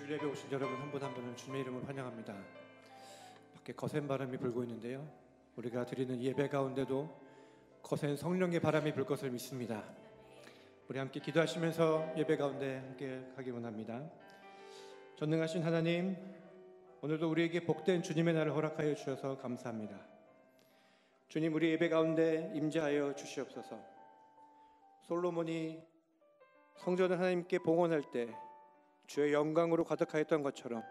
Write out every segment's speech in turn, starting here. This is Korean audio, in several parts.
주일 예배 오신 여러분 한 분 한 분을 주님의 이름으로 환영합니다. 밖에 거센 바람이 불고 있는데요, 우리가 드리는 예배 가운데도 거센 성령의 바람이 불 것을 믿습니다. 우리 함께 기도하시면서 예배 가운데 함께 가기 원합니다. 전능하신 하나님, 오늘도 우리에게 복된 주님의 날을 허락하여 주셔서 감사합니다. 주님, 우리 예배 가운데 임재하여 주시옵소서. 솔로몬이 성전을 하나님께 봉헌할 때 주의 영광으로 가득하였던 것처럼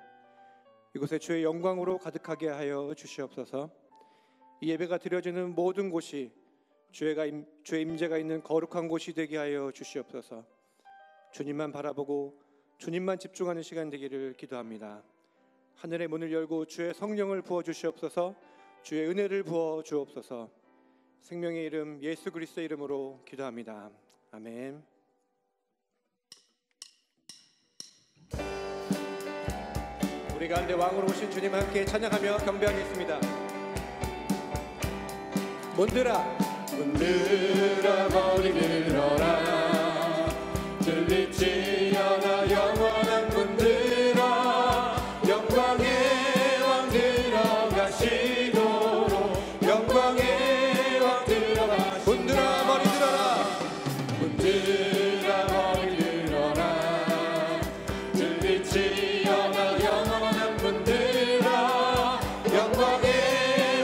이곳에 주의 영광으로 가득하게 하여 주시옵소서. 이 예배가 드려지는 모든 곳이 주의 임재가 있는 거룩한 곳이 되게 하여 주시옵소서. 주님만 바라보고 주님만 집중하는 시간 되기를 기도합니다. 하늘의 문을 열고 주의 성령을 부어 주시옵소서. 주의 은혜를 부어 주옵소서. 생명의 이름 예수 그리스도의 이름으로 기도합니다. 아멘. 우리 가운데 왕으로 오신 주님 함께 찬양하며 경배하겠습니다. 문들아 머리 들어라, 들릴지어다 영원한 문들아, 영광의 왕 들어가시도록, 영광의 왕 들어가시도록. 문들아 머리 들어라, 문들아 머리 들어라, 들릴지어다 영원한 문들아, 영광의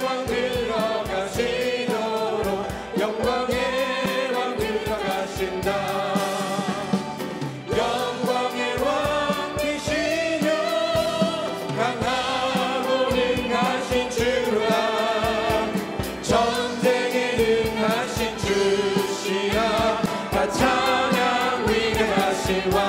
왕 들어가시도록, 영광의 왕 들어가신다. 영광의 왕이시며 강하고 능하신 주라, 전쟁에 능하신 주시라, 다 찬양 위대하신 왕.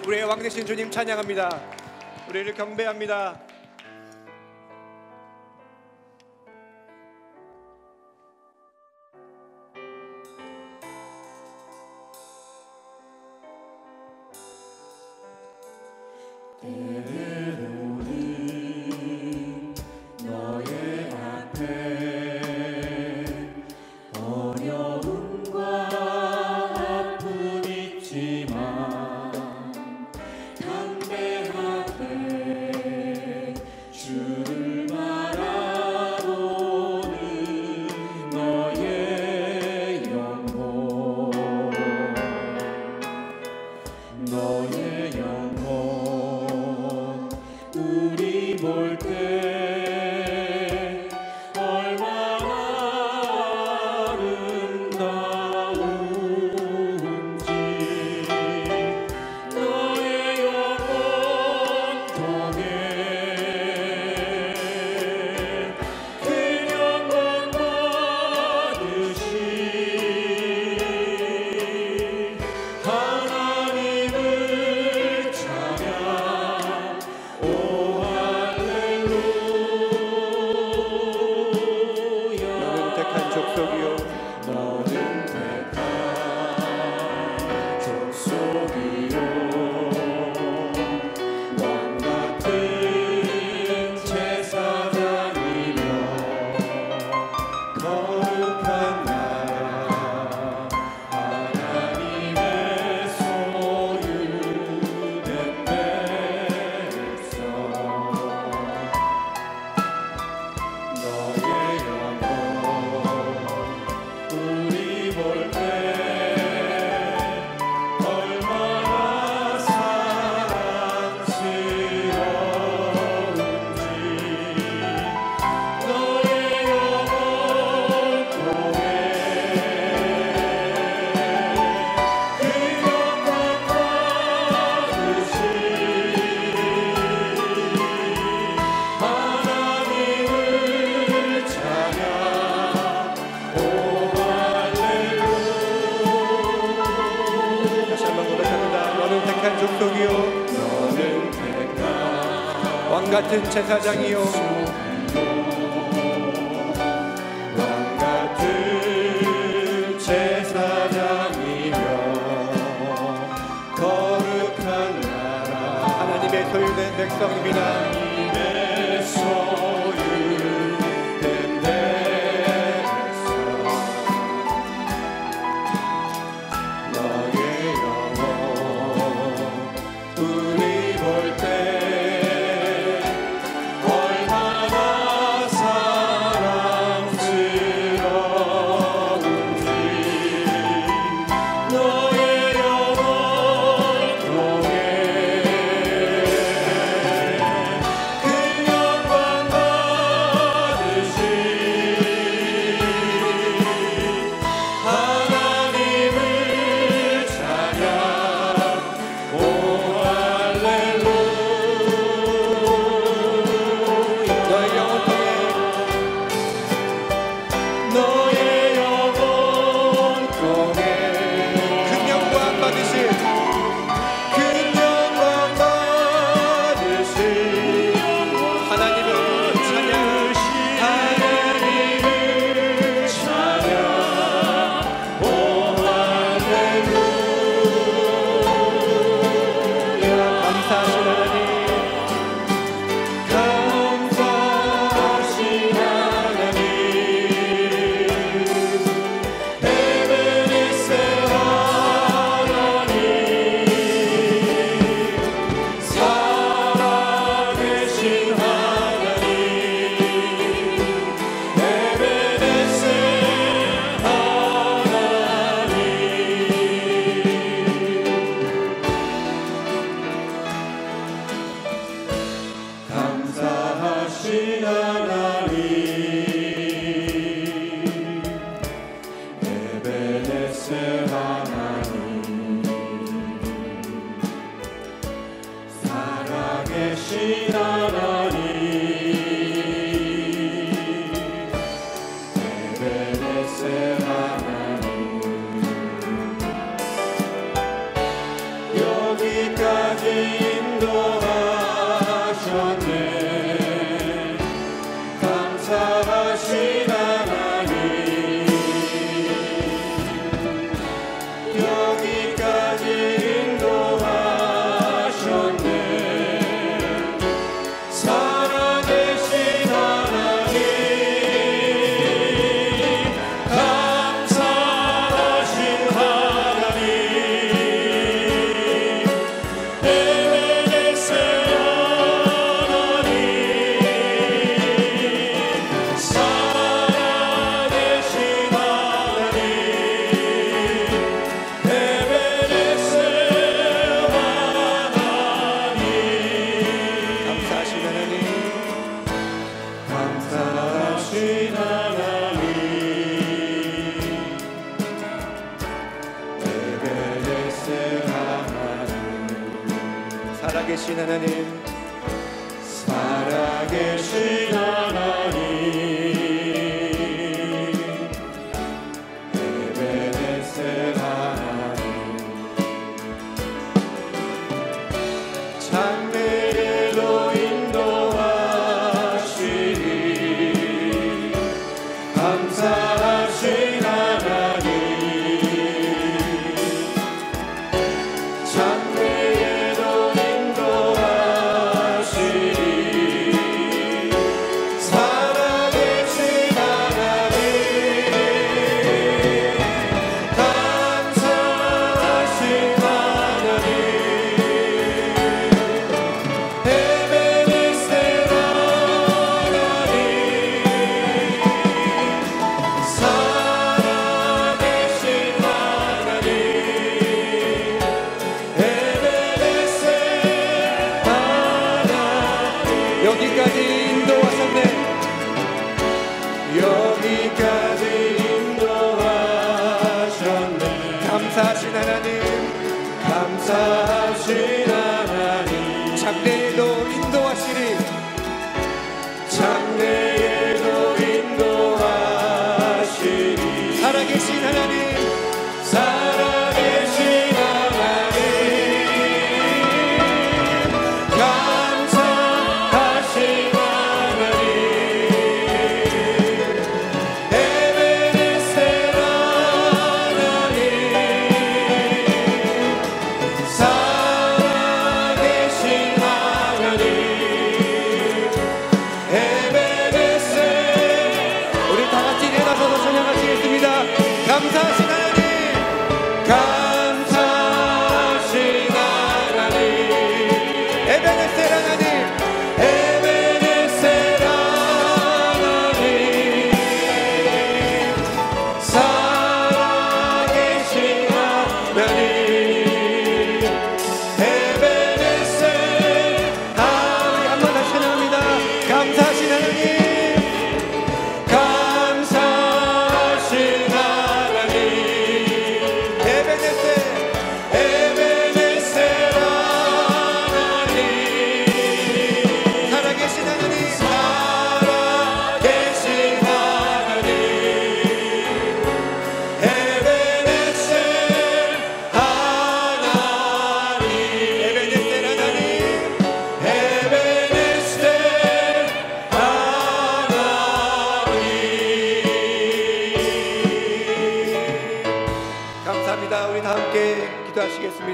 우리의 왕 되신 주님 찬양합니다. 우리를 경배합니다. 때로는 너의 앞에 어려움과 아픔 있지만 담대하게 주를 바라보는 너의 영혼, 너의 영혼 왕같은 제사장이요 왕같은 제사장이며 거룩한 나라 하나님의 소유된 백성입니다. 하나님의 소유된 백성 너의 영혼 우리 볼 때 얼마나 사랑스러운지 너의 영혼 통해 그 영광 받으신 하나님을 찬양 오 할렐루야 너의 영혼 통해 너의 영혼 통해 큰 영광 받으실 큰 영광 받으신 하나님을 찬양 하나님을 찬양 오 할렐루야 감사하신 하나님 감사하신 하나님 에베네셀 하나님 살아계신 하나님 에베네셀 하나님 감사하신 하나님 에베네셀 하나님 살아계신 하나님 에베네셀 하나님 여기까지 인도하셨네 감사하신 하나님 여기까지 인도하셨네 살아계신 하나님 감사하신 하나님 에베네셀 하나님 살아계신 하나님 에베네셀 하나님 감사하신 하나님 감사하신 하나님 에베네셀 하나님 살아계신 하나님 살아계신 하나님 에베네셀 하나님 장래에도 인도하시니 감사하신 하나님 장래에도 인도하시니 살아계신 하나님 감사하신 하나님 에베네셀 하나님 살아계신 하나님 에베네셀 하나님 여기까지 인도하셨네 여기까지 인도하셨네 감사하신 하나님 감사하신 하나님 장래에도 인도하시리 장래에도 인도하시리 살아계신 하나님 살아계신 하나님 감사하신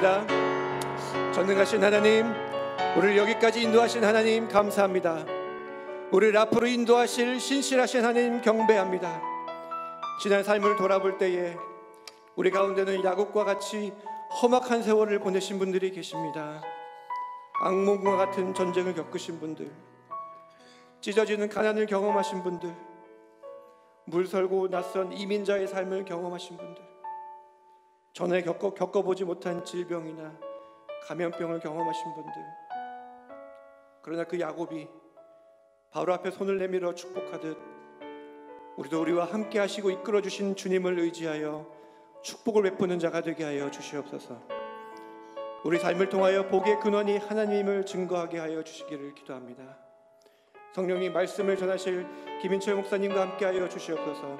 기도합니다. 전능하신 하나님, 우리를 여기까지 인도하신 하나님 감사합니다. 우리를 앞으로 인도하실 신실하신 하나님 경배합니다. 지난 삶을 돌아볼 때에 우리 가운데는 야곱과 같이 험악한 세월을 보내신 분들이 계십니다. 악몽과 같은 전쟁을 겪으신 분들, 찢어지는 가난을 경험하신 분들, 물설고 낯선 이민자의 삶을 경험하신 분들, 전에 겪어보지 못한 질병이나 감염병을 경험하신 분들, 그러나 그 야곱이 바로 앞에 손을 내밀어 축복하듯 우리도 우리와 함께 하시고 이끌어 주신 주님을 의지하여 축복을 베푸는 자가 되게 하여 주시옵소서. 우리 삶을 통하여 복의 근원이 하나님을 증거하게 하여 주시기를 기도합니다. 성령이 말씀을 전하실 김인철 목사님과 함께 하여 주시옵소서.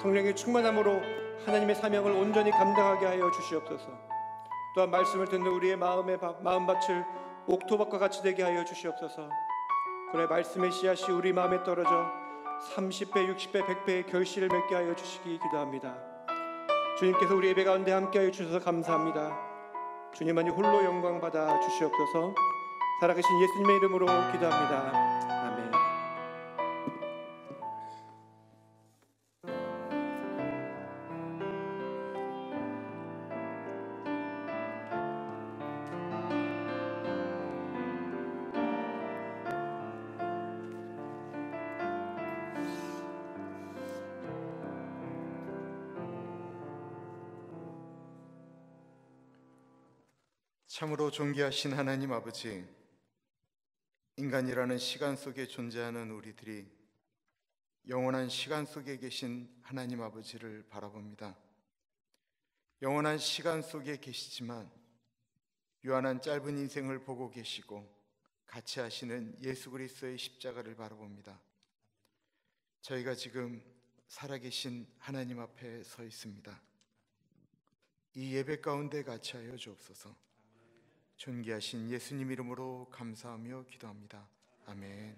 성령의 충만함으로 하나님의 사명을 온전히 감당하게 하여 주시옵소서. 또한 말씀을 듣는 우리의 마음밭을 옥토밭과 같이 되게 하여 주시옵소서. 그래 말씀의 씨앗이 우리 마음에 떨어져 30배, 60배, 100배의 결실을 맺게 하여 주시기 기도합니다. 주님께서 우리 예배 가운데 함께 하여 주셔서 감사합니다. 주님만이 홀로 영광 받아 주시옵소서. 살아계신 예수님의 이름으로 기도합니다. 아멘. 참으로 존귀하신 하나님 아버지, 인간이라는 시간 속에 존재하는 우리들이 영원한 시간 속에 계신 하나님 아버지를 바라봅니다. 영원한 시간 속에 계시지만 유한한 짧은 인생을 보고 계시고 같이 하시는 예수 그리스도의 십자가를 바라봅니다. 저희가 지금 살아계신 하나님 앞에 서 있습니다. 이 예배 가운데 같이 하여 주옵소서. 존귀하신 예수님 이름으로 감사하며 기도합니다. 아멘.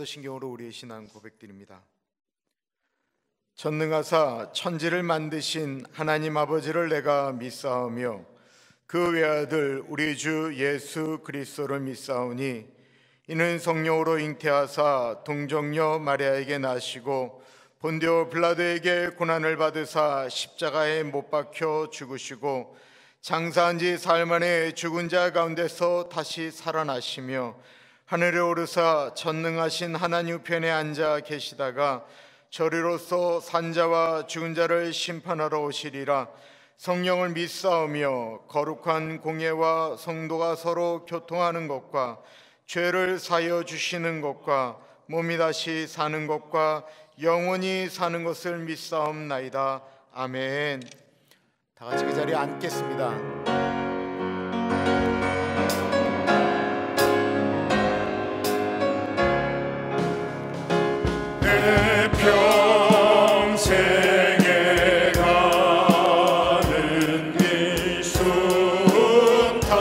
사도신경으로 우리의 신앙 고백드립니다. 전능하사 천지를 만드신 하나님 아버지를 내가 믿사오며 그 외아들 우리 주 예수 그리스도를 믿사오니 이는 성령으로 잉태하사 동정녀 마리아에게 나시고 본디오 빌라도에게 고난을 받으사 십자가에 못 박혀 죽으시고 장사한 지 사흘 만에 죽은 자 가운데서 다시 살아나시며 하늘에 오르사 전능하신 하나님 우편에 앉아 계시다가 저리로서 산자와 죽은 자를 심판하러 오시리라. 성령을 믿사오며 거룩한 공예와 성도가 서로 교통하는 것과 죄를 사하여 주시는 것과 몸이 다시 사는 것과 영원히 사는 것을 믿사옵나이다. 아멘. 다 같이 그 자리에 앉겠습니다. 평생에 가는 길 순탄하여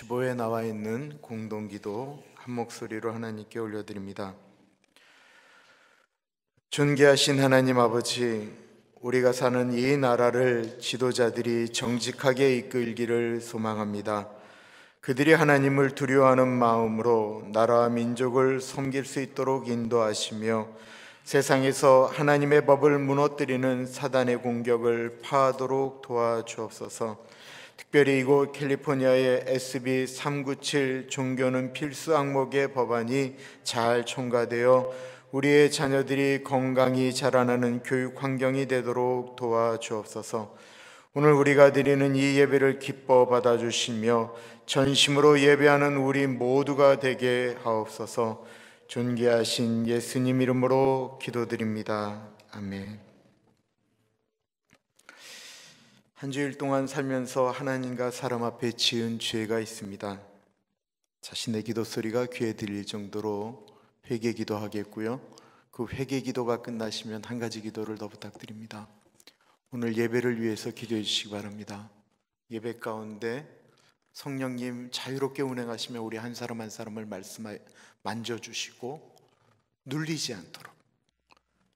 주보에 나와 있는 공동기도 한 목소리로 하나님께 올려드립니다. 존귀하신 하나님 아버지, 우리가 사는 이 나라를 지도자들이 정직하게 이끌기를 소망합니다. 그들이 하나님을 두려워하는 마음으로 나라와 민족을 섬길 수 있도록 인도하시며 세상에서 하나님의 법을 무너뜨리는 사단의 공격을 파하도록 도와주옵소서. 특별히 이곳 캘리포니아의 SB 397 종교는 필수 항목의 법안이 잘 통과되어 우리의 자녀들이 건강히 자라나는 교육 환경이 되도록 도와주옵소서. 오늘 우리가 드리는 이 예배를 기뻐 받아주시며 전심으로 예배하는 우리 모두가 되게 하옵소서. 존귀하신 예수님 이름으로 기도드립니다. 아멘. 한 주일 동안 살면서 하나님과 사람 앞에 지은 죄가 있습니다. 자신의 기도 소리가 귀에 들릴 정도로 회개 기도하겠고요. 그 회개 기도가 끝나시면 한 가지 기도를 더 부탁드립니다. 오늘 예배를 위해서 기도해 주시기 바랍니다. 예배 가운데 성령님 자유롭게 운행하시며 우리 한 사람 한 사람을 만져주시고 눌리지 않도록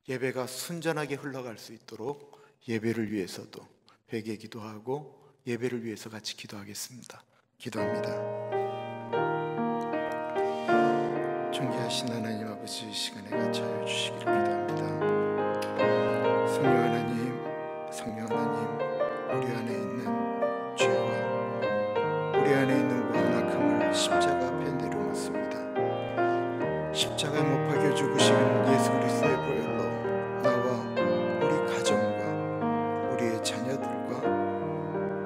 예배가 순전하게 흘러갈 수 있도록 예배를 위해서도 회개 기도하고 예배를 위해서 같이 기도하겠습니다. 기도합니다. 존귀하신 하나님 아버지, 시간에 같이 하여 주시기를 기도합니다. 성령 하나님, 우리 안에 있는 죄와 우리 안에 있는 완악함을 십자가 앞에 내려놓습니다. 십자가에 못 박혀 죽으신 예수 그리스도의 보혈로 나와 우리 가정과 우리의 자녀들과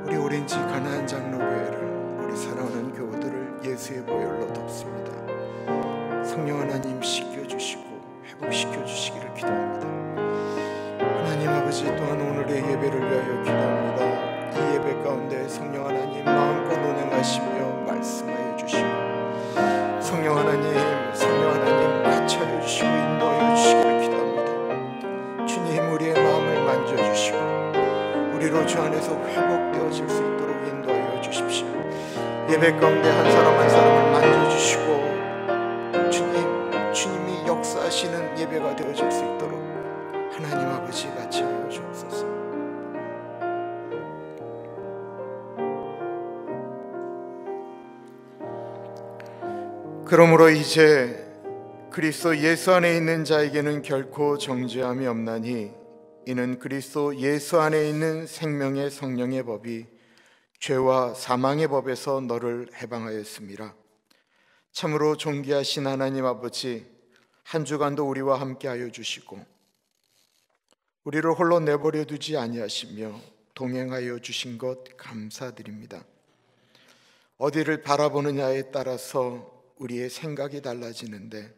우리 오렌지 가나안 장로교회를, 우리 사랑하는 교우들을 예수의 보혈로 덮습니다. 성령 하나님 씻겨주시고 회복시켜주시기를 기도합니다. 하나님 아버지, 또한 오늘의 예배를 위하여 기도합니다. 이 예배 가운데 성령 하나님 마음껏 운행하시며 말씀하여 주시고 성령 하나님 같이하여 주시고 인도하여 주시기를 기도합니다. 주님, 우리의 마음을 만져주시고 우리로 주 안에서 회복되어질 수 있도록 인도하여 주십시오. 예배 가운데 한 사람 한 사람을 만져주시고 주님이 역사하시는 예배가 되어질 수 있도록 하나님 아버지 같이 하여 주옵소서. 그러므로 이제 그리스도 예수 안에 있는 자에게는 결코 정죄함이 없나니 이는 그리스도 예수 안에 있는 생명의 성령의 법이 죄와 사망의 법에서 너를 해방하였습니다. 참으로 존귀하신 하나님 아버지, 한 주간도 우리와 함께하여 주시고 우리를 홀로 내버려 두지 아니하시며 동행하여 주신 것 감사드립니다. 어디를 바라보느냐에 따라서 우리의 생각이 달라지는데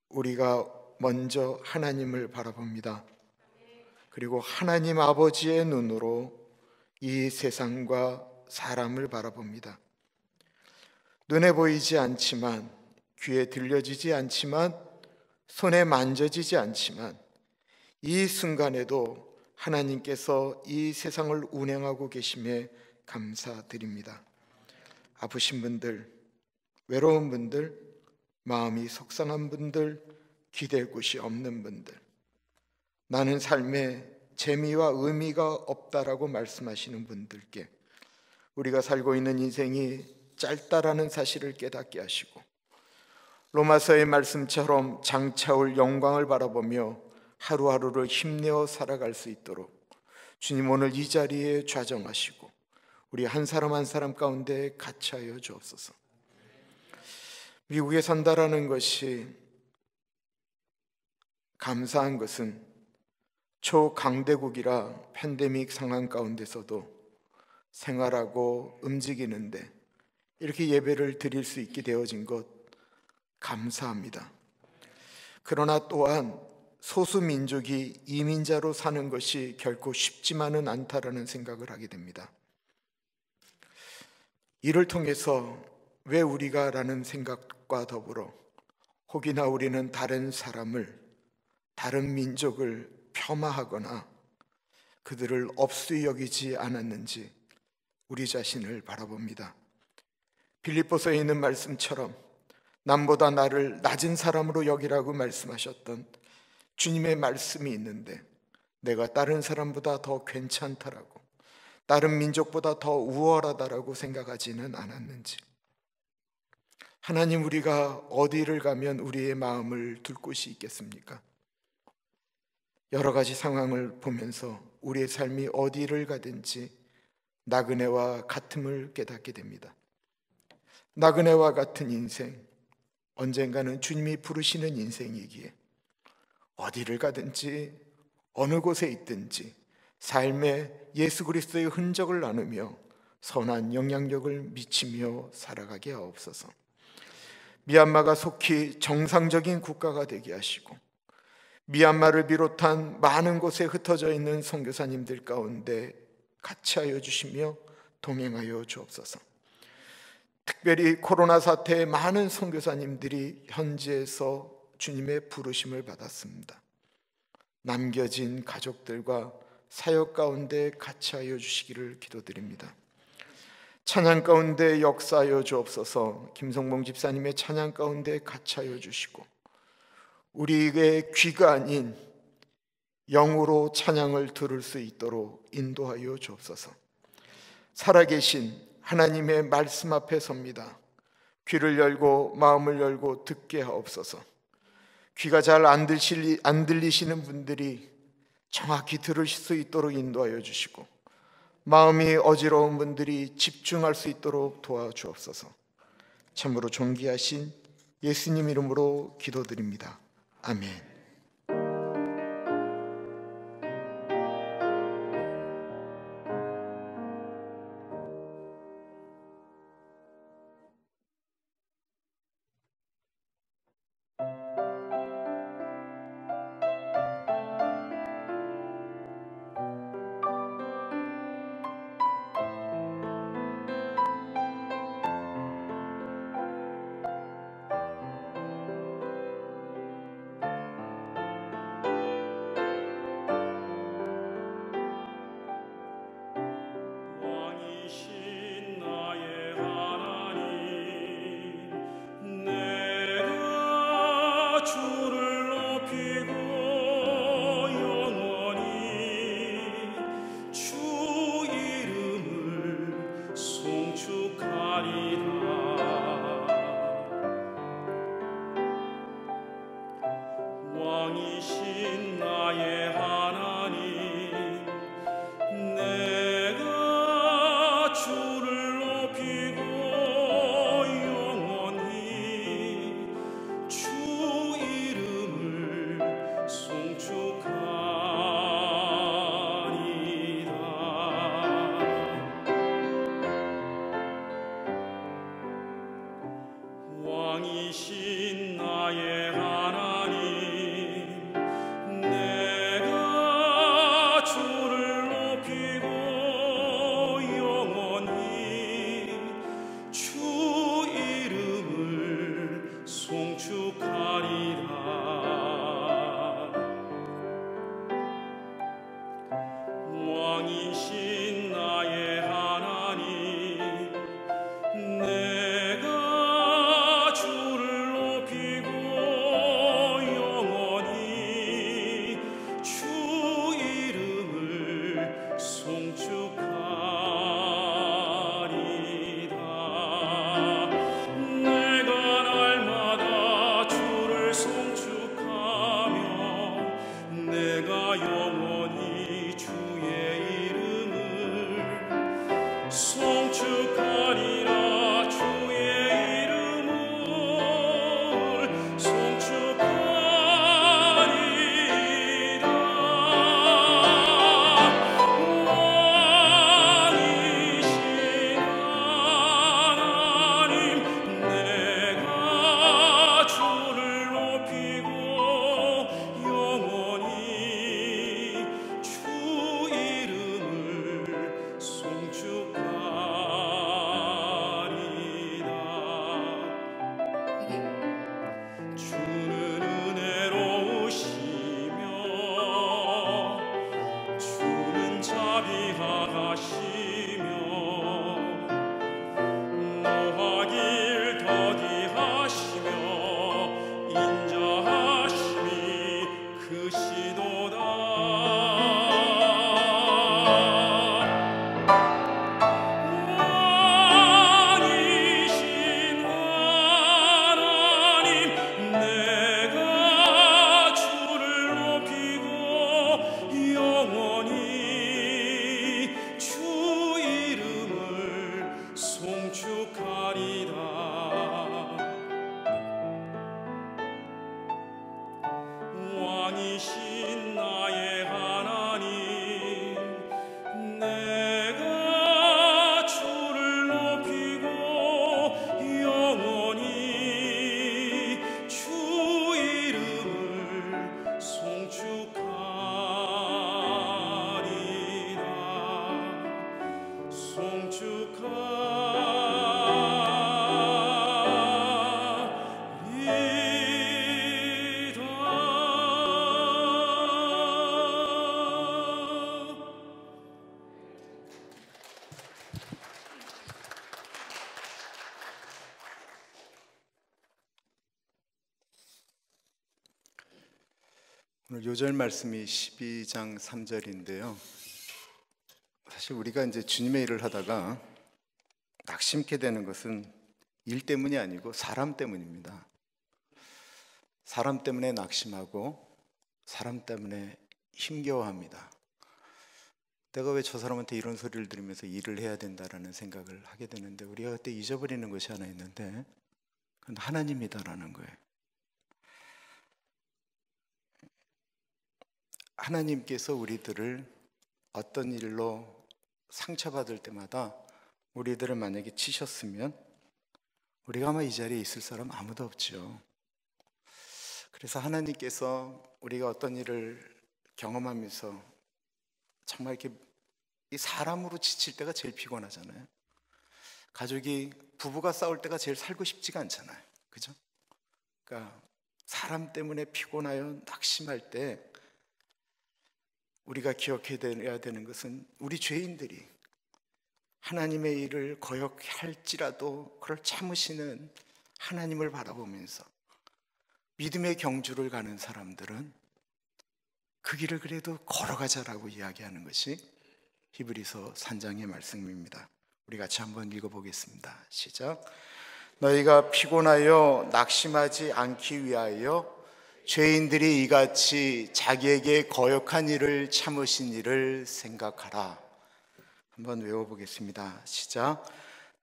우리가 먼저 하나님을 바라봅니다. 그리고 하나님 아버지의 눈으로 이 세상과 사람을 바라봅니다. 눈에 보이지 않지만, 귀에 들려지지 않지만, 손에 만져지지 않지만 이 순간에도 하나님께서 이 세상을 운행하고 계심에 감사드립니다. 아프신 분들, 외로운 분들, 마음이 속상한 분들, 기댈 곳이 없는 분들, 나는 삶에 재미와 의미가 없다라고 말씀하시는 분들께 우리가 살고 있는 인생이 짧다라는 사실을 깨닫게 하시고 로마서의 말씀처럼 장차올 영광을 바라보며 하루하루를 힘내어 살아갈 수 있도록 주님, 오늘 이 자리에 좌정하시고 우리 한 사람 한 사람 가운데 같이 하여 주옵소서. 미국에 산다라는 것이 감사한 것은 초강대국이라 팬데믹 상황 가운데서도 생활하고 움직이는데 이렇게 예배를 드릴 수 있게 되어진 것 감사합니다. 그러나 또한 소수민족이 이민자로 사는 것이 결코 쉽지만은 않다라는 생각을 하게 됩니다. 이를 통해서 왜 우리가 라는 생각과 더불어 혹이나 우리는 다른 사람을, 다른 민족을 폄하하거나 그들을 업수히 여기지 않았는지 우리 자신을 바라봅니다. 빌립보서에 있는 말씀처럼 남보다 나를 낮은 사람으로 여기라고 말씀하셨던 주님의 말씀이 있는데, 내가 다른 사람보다 더 괜찮다라고, 다른 민족보다 더 우월하다라고 생각하지는 않았는지. 하나님, 우리가 어디를 가면 우리의 마음을 둘 곳이 있겠습니까? 여러 가지 상황을 보면서 우리의 삶이 어디를 가든지 나그네와 같음을 깨닫게 됩니다. 나그네와 같은 인생, 언젠가는 주님이 부르시는 인생이기에 어디를 가든지 어느 곳에 있든지 삶에 예수 그리스도의 흔적을 나누며 선한 영향력을 미치며 살아가게 하옵소서. 미얀마가 속히 정상적인 국가가 되게 하시고, 미얀마를 비롯한 많은 곳에 흩어져 있는 선교사님들 가운데 같이 하여 주시며 동행하여 주옵소서. 특별히 코로나 사태에 많은 선교사님들이 현지에서 주님의 부르심을 받았습니다. 남겨진 가족들과 사역 가운데 같이 하여 주시기를 기도드립니다. 찬양 가운데 역사하여 주옵소서. 김성봉 집사님의 찬양 가운데 같이 하여 주시고, 우리의 귀가 아닌 영으로 찬양을 들을 수 있도록 인도하여 주옵소서. 살아계신 하나님의 말씀 앞에 섭니다. 귀를 열고 마음을 열고 듣게 하옵소서. 귀가 잘 안 들리시는 분들이 정확히 들으실 수 있도록 인도하여 주시고, 마음이 어지러운 분들이 집중할 수 있도록 도와주옵소서. 참으로 존귀하신 예수님 이름으로 기도드립니다. 아멘. 오늘 요절 말씀이 12장 3절인데요. 사실 우리가 이제 주님의 일을 하다가 낙심케 되는 것은 일 때문이 아니고 사람 때문입니다. 사람 때문에 낙심하고 사람 때문에 힘겨워합니다. 내가 왜 저 사람한테 이런 소리를 들으면서 일을 해야 된다라는 생각을 하게 되는데, 우리가 그때 잊어버리는 것이 하나 있는데 그건 하나님이다라는 거예요. 하나님께서 우리들을 어떤 일로 상처받을 때마다 우리들을 만약에 치셨으면 우리가 아마 이 자리에 있을 사람 아무도 없죠. 그래서 하나님께서 우리가 어떤 일을 경험하면서 정말 이렇게 이 사람으로 지칠 때가 제일 피곤하잖아요. 가족이, 부부가 싸울 때가 제일 살고 싶지가 않잖아요. 그죠? 그러니까 사람 때문에 피곤하여 낙심할 때 우리가 기억해야 되는 것은 우리 죄인들이 하나님의 일을 거역할지라도 그걸 참으시는 하나님을 바라보면서 믿음의 경주를 가는 사람들은 그 길을 그래도 걸어가자라고 이야기하는 것이 히브리서 3장의 말씀입니다. 우리 같이 한번 읽어보겠습니다. 시작. 너희가 피곤하여 낙심하지 않기 위하여 죄인들이 이같이 자기에게 거역한 일을 참으신 일을 생각하라. 한번 외워보겠습니다. 시작.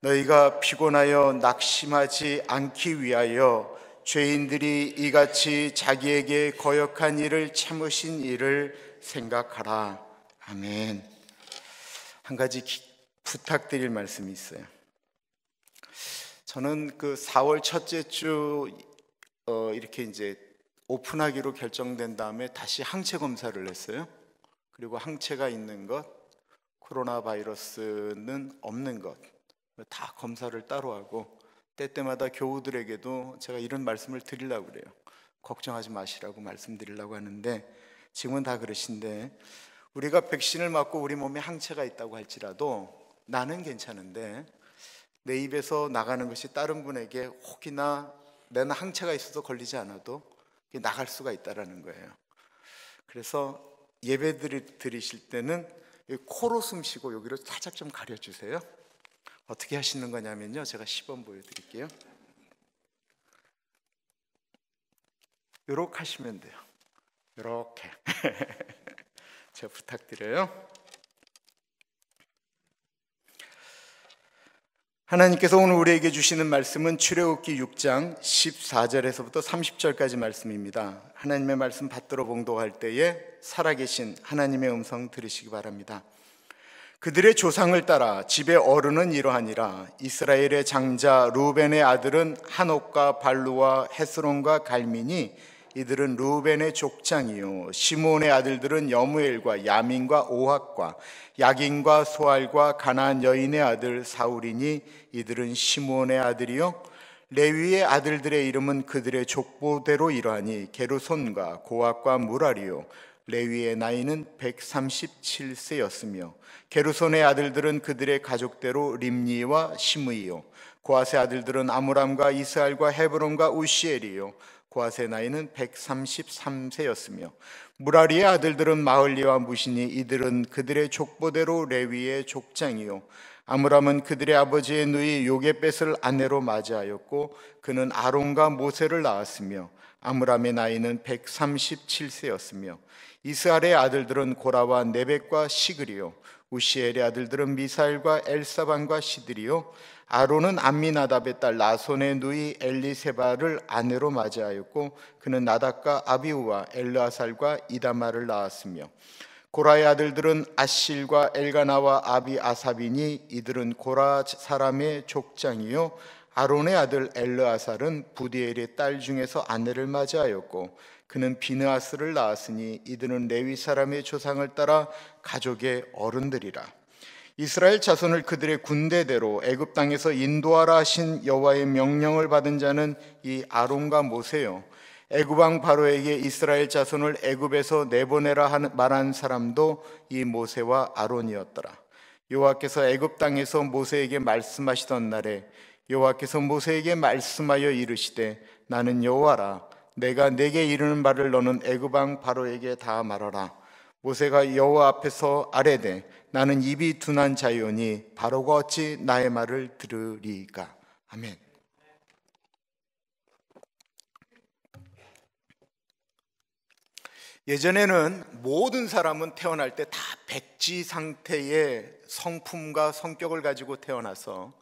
너희가 피곤하여 낙심하지 않기 위하여 죄인들이 이같이 자기에게 거역한 일을 참으신 일을 생각하라. 아멘. 한 가지 부탁드릴 말씀이 있어요. 저는 그 4월 첫째 주 이렇게 이제 오픈하기로 결정된 다음에 다시 항체 검사를 했어요. 그리고 항체가 있는 것, 코로나 바이러스는 없는 것 다 검사를 따로 하고, 때때마다 교우들에게도 제가 이런 말씀을 드리려고 그래요. 걱정하지 마시라고 말씀드리려고 하는데, 지금은 다 그러신데, 우리가 백신을 맞고 우리 몸에 항체가 있다고 할지라도 나는 괜찮은데 내 입에서 나가는 것이 다른 분에게 혹이나 내는 항체가 있어도 걸리지 않아도 나갈 수가 있다는 거예요. 그래서 예배 드리실 때는 코로 숨 쉬고 여기로 살짝 좀 가려주세요. 어떻게 하시는 거냐면요, 제가 시범 보여드릴게요. 요렇게 하시면 돼요. 요렇게. 제가 부탁드려요. 하나님께서 오늘 우리에게 주시는 말씀은 출애굽기 6장 14절에서부터 30절까지 말씀입니다. 하나님의 말씀 받들어 봉독할 때에 살아계신 하나님의 음성 들으시기 바랍니다. 그들의 조상을 따라 집의 어른은 이러하니라. 이스라엘의 장자 루벤의 아들은 한옥과 발루와 헤스론과 갈민이 이들은 루벤의 족장이요, 시므온의 아들들은 여무엘과 야민과 오학과 야긴과 소알과 가나안 여인의 아들 사울이니 이들은 시므온의 아들이요, 레위의 아들들의 이름은 그들의 족보대로 이러하니 게르손과 고학과 무라리요, 레위의 나이는 137세였으며 게르손의 아들들은 그들의 가족대로 림니와 시므이요, 고핫의 아들들은 아므람과 이스알과 헤브론과 우시엘이요, 고핫의 나이는 133세였으며 무라리의 아들들은 마흘리와 무시니 이들은 그들의 족보대로 레위의 족장이요, 아므람은 그들의 아버지의 누이 요게벳을 아내로 맞이하였고 그는 아론과 모세를 낳았으며 아므람의 나이는 137세였으며 이스알의 아들들은 고라와 네벡과 시그리요, 우시엘의 아들들은 미사엘과 엘사반과 시드리요, 아론은 암미나답의 딸 나손의 누이 엘리세바를 아내로 맞이하였고 그는 나답과 아비우와 엘르아살과 이다마를 낳았으며 고라의 아들들은 아실과 엘가나와 아비아삽이니 이들은 고라 사람의 족장이요, 아론의 아들 엘르아살은 부디엘의 딸 중에서 아내를 맞이하였고 그는 비느하스를 낳았으니 이들은 레위 사람의 조상을 따라 가족의 어른들이라. 이스라엘 자손을 그들의 군대대로 애굽 땅에서 인도하라 하신 여호와의 명령을 받은 자는 이 아론과 모세요. 애굽 왕 바로에게 이스라엘 자손을 애굽에서 내보내라 말한 사람도 이 모세와 아론이었더라. 여호와께서 애굽 땅에서 모세에게 말씀하시던 날에 여호와께서 모세에게 말씀하여 이르시되 나는 여호와라. 내가 내게 이르는 말을 너는 애굽 왕 바로에게 다 말하라. 모세가 여호와 앞에서 아뢰되 나는 입이 둔한 자요니 바로가 어찌 나의 말을 들으리까. 아멘. 예전에는 모든 사람은 태어날 때 다 백지 상태의 성품과 성격을 가지고 태어나서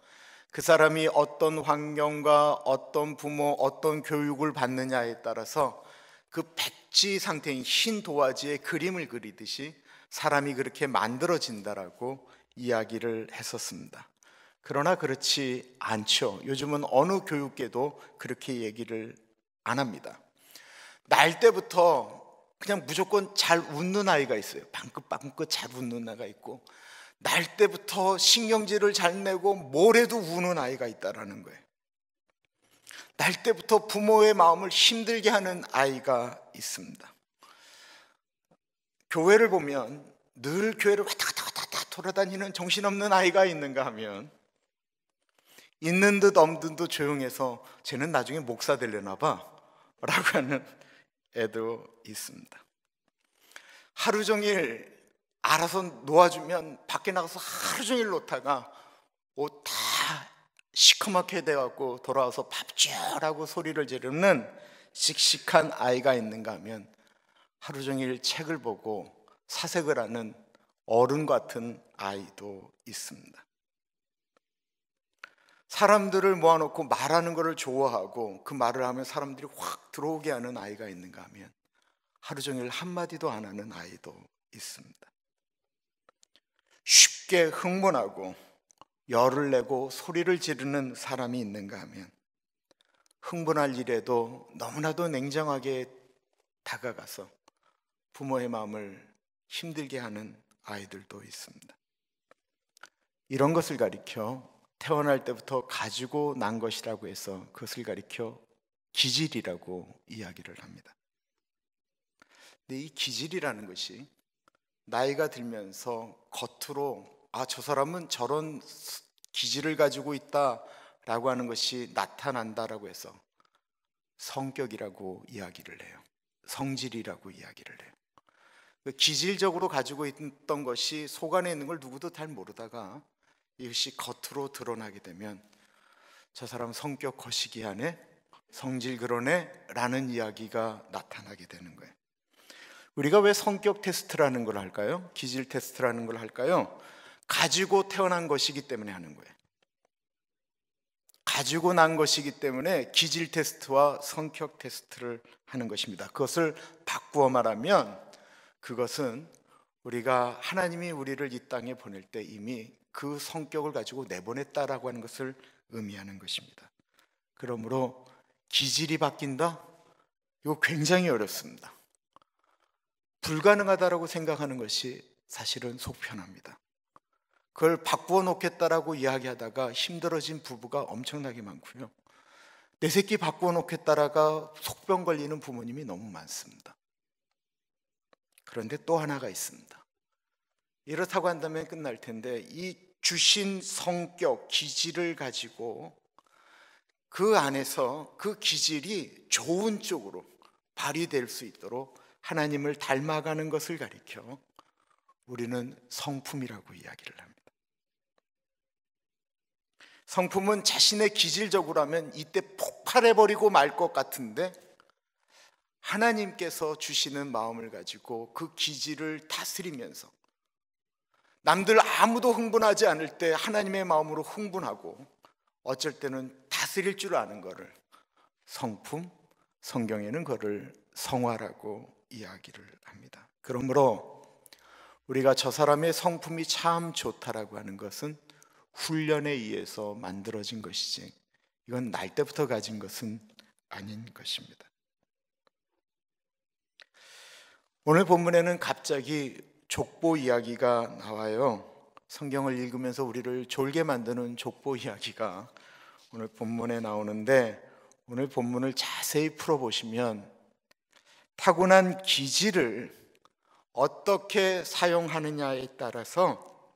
그 사람이 어떤 환경과 어떤 부모, 어떤 교육을 받느냐에 따라서 그 백지 상태인 흰 도화지에 그림을 그리듯이 사람이 그렇게 만들어진다라고 이야기를 했었습니다. 그러나 그렇지 않죠. 요즘은 어느 교육계도 그렇게 얘기를 안 합니다. 날 때부터 그냥 무조건 잘 웃는 아이가 있어요. 방긋방긋 잘 웃는 아이가 있고, 날 때부터 신경질을 잘 내고 뭘 해도 우는 아이가 있다라는 거예요. 날 때부터 부모의 마음을 힘들게 하는 아이가 있습니다. 교회를 보면 늘 교회를 왔다 갔다 돌아다니는 정신없는 아이가 있는가 하면, 있는 듯 없는 듯 조용해서 쟤는 나중에 목사 되려나 봐 라고 하는 애도 있습니다. 하루 종일 알아서 놓아주면 밖에 나가서 하루 종일 놓다가 옷 다 시커멓게 돼갖고 돌아와서 밥 줘라고 소리를 지르는 씩씩한 아이가 있는가 하면, 하루 종일 책을 보고 사색을 하는 어른 같은 아이도 있습니다. 사람들을 모아놓고 말하는 것을 좋아하고 그 말을 하면 사람들이 확 들어오게 하는 아이가 있는가 하면, 하루 종일 한마디도 안 하는 아이도 있습니다. 쉽게 흥분하고 열을 내고 소리를 지르는 사람이 있는가 하면, 흥분할 일에도 너무나도 냉정하게 다가가서 부모의 마음을 힘들게 하는 아이들도 있습니다. 이런 것을 가리켜 태어날 때부터 가지고 난 것이라고 해서 그것을 가리켜 기질이라고 이야기를 합니다. 근데 이 기질이라는 것이 나이가 들면서 겉으로 저 사람은 저런 기질을 가지고 있다라고 하는 것이 나타난다라고 해서 성격이라고 이야기를 해요. 성질이라고 이야기를 해요. 기질적으로 가지고 있던 것이 속 안에 있는 걸 누구도 잘 모르다가 이것이 겉으로 드러나게 되면 저 사람 성격 거시기하네, 성질 그러네 라는 이야기가 나타나게 되는 거예요. 우리가 왜 성격 테스트라는 걸 할까요? 기질 테스트라는 걸 할까요? 가지고 태어난 것이기 때문에 하는 거예요. 가지고 난 것이기 때문에 기질 테스트와 성격 테스트를 하는 것입니다. 그것을 바꾸어 말하면 그것은 우리가 하나님이 우리를 이 땅에 보낼 때 이미 그 성격을 가지고 내보냈다라고 하는 것을 의미하는 것입니다. 그러므로 기질이 바뀐다? 이거 굉장히 어렵습니다. 불가능하다라고 생각하는 것이 사실은 속 편합니다. 그걸 바꾸어 놓겠다라고 이야기하다가 힘들어진 부부가 엄청나게 많고요. 내 새끼 바꾸어 놓겠다라가 속병 걸리는 부모님이 너무 많습니다. 그런데 또 하나가 있습니다. 이렇다고 한다면 끝날 텐데, 이 주신 성격, 기질을 가지고 그 안에서 그 기질이 좋은 쪽으로 발휘될 수 있도록 하나님을 닮아가는 것을 가리켜 우리는 성품이라고 이야기를 합니다. 성품은 자신의 기질적으로 하면 이때 폭발해버리고 말 것 같은데, 하나님께서 주시는 마음을 가지고 그 기질을 다스리면서 남들 아무도 흥분하지 않을 때 하나님의 마음으로 흥분하고, 어쩔 때는 다스릴 줄 아는 것을 성품, 성경에는 그를 성화라고 이야기를 합니다. 그러므로 우리가 저 사람의 성품이 참 좋다라고 하는 것은 훈련에 의해서 만들어진 것이지, 이건 날 때부터 가진 것은 아닌 것입니다. 오늘 본문에는 갑자기 족보 이야기가 나와요. 성경을 읽으면서 우리를 졸게 만드는 족보 이야기가 오늘 본문에 나오는데, 오늘 본문을 자세히 풀어보시면 타고난 기질을 어떻게 사용하느냐에 따라서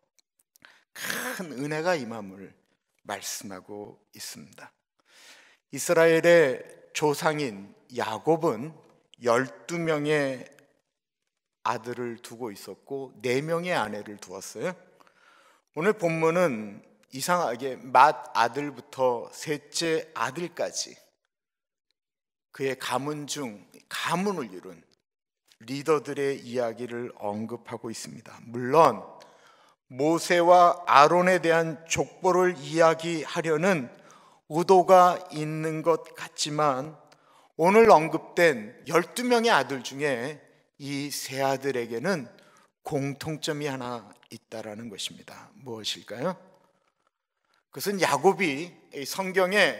큰 은혜가 임함을 말씀하고 있습니다. 이스라엘의 조상인 야곱은 12명의 아들을 두고 있었고 4명의 아내를 두었어요. 오늘 본문은 이상하게 맏아들부터 셋째 아들까지 그의 가문 중 가문을 이룬 리더들의 이야기를 언급하고 있습니다. 물론 모세와 아론에 대한 족보를 이야기하려는 의도가 있는 것 같지만 오늘 언급된 12명의 아들 중에 이 세 아들에게는 공통점이 하나 있다라는 것입니다. 무엇일까요? 그것은 야곱이 성경에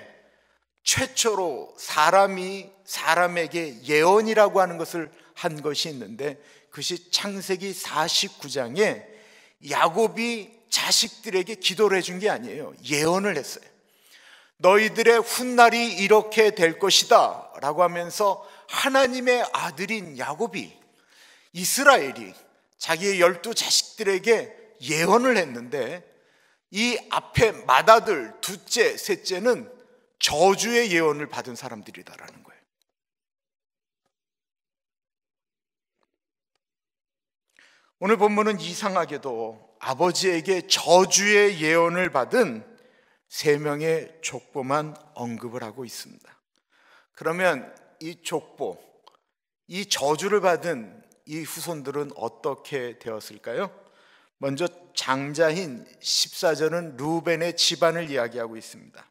최초로 사람이 사람에게 예언이라고 하는 것을 한 것이 있는데, 그것이 창세기 49장에 야곱이 자식들에게 기도를 해준 게 아니에요. 예언을 했어요. 너희들의 훗날이 이렇게 될 것이다 라고 하면서 하나님의 아들인 야곱이, 이스라엘이 자기의 12자식들에게 예언을 했는데, 이 앞에 맏아들, 둘째, 셋째는 저주의 예언을 받은 사람들이다라는 거예요. 오늘 본문은 이상하게도 아버지에게 저주의 예언을 받은 3명의 족보만 언급을 하고 있습니다. 그러면 이 족보, 이 저주를 받은 이 후손들은 어떻게 되었을까요? 먼저 장자인 14절은 루벤의 집안을 이야기하고 있습니다.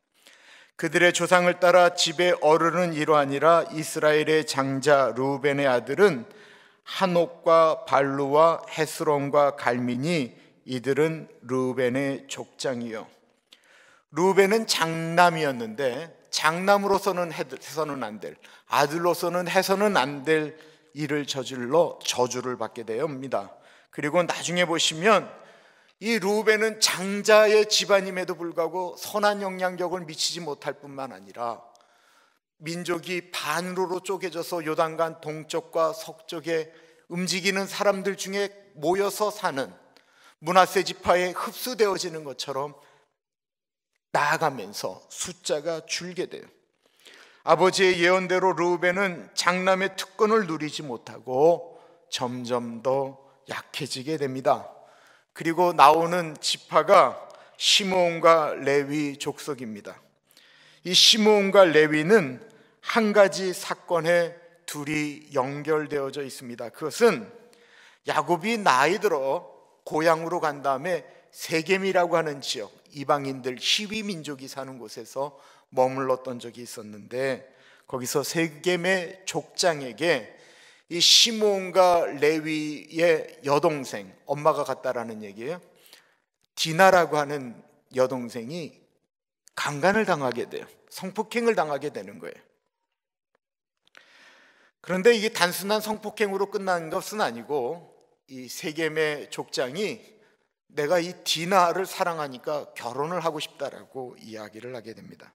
그들의 조상을 따라 집의 어른은 이러하니라. 이스라엘의 장자 루벤의 아들은 한옥과 발루와 헤스론과 갈미니 이들은 루벤의 족장이요. 루벤은 장남이었는데 장남으로서는 해서는 안 될, 아들로서는 해서는 안 될 일을 저질러 저주를 받게 되옵니다. 그리고 나중에 보시면 이 루벤은 장자의 집안임에도 불구하고 선한 영향력을 미치지 못할 뿐만 아니라 민족이 반으로 쪼개져서 요단강 동쪽과 서쪽에 움직이는 사람들 중에 모여서 사는 므낫세 지파에 흡수되어지는 것처럼 나아가면서 숫자가 줄게 돼요. 아버지의 예언대로 르우벤은 장남의 특권을 누리지 못하고 점점 더 약해지게 됩니다. 그리고 나오는 지파가 시므온과 레위 족속입니다. 이 시므온과 레위는 한 가지 사건에 둘이 연결되어져 있습니다. 그것은 야곱이 나이 들어 고향으로 간 다음에 세겜이라고 하는 지역, 이방인들 히위 민족이 사는 곳에서 머물렀던 적이 있었는데, 거기서 세겜의 족장에게 이 시므온과 레위의 여동생, 엄마가 같다라는 얘기예요. 디나라고 하는 여동생이 강간을 당하게 돼요. 성폭행을 당하게 되는 거예요. 그런데 이게 단순한 성폭행으로 끝난 것은 아니고, 이 세겜의 족장이 내가 이 디나를 사랑하니까 결혼을 하고 싶다라고 이야기를 하게 됩니다.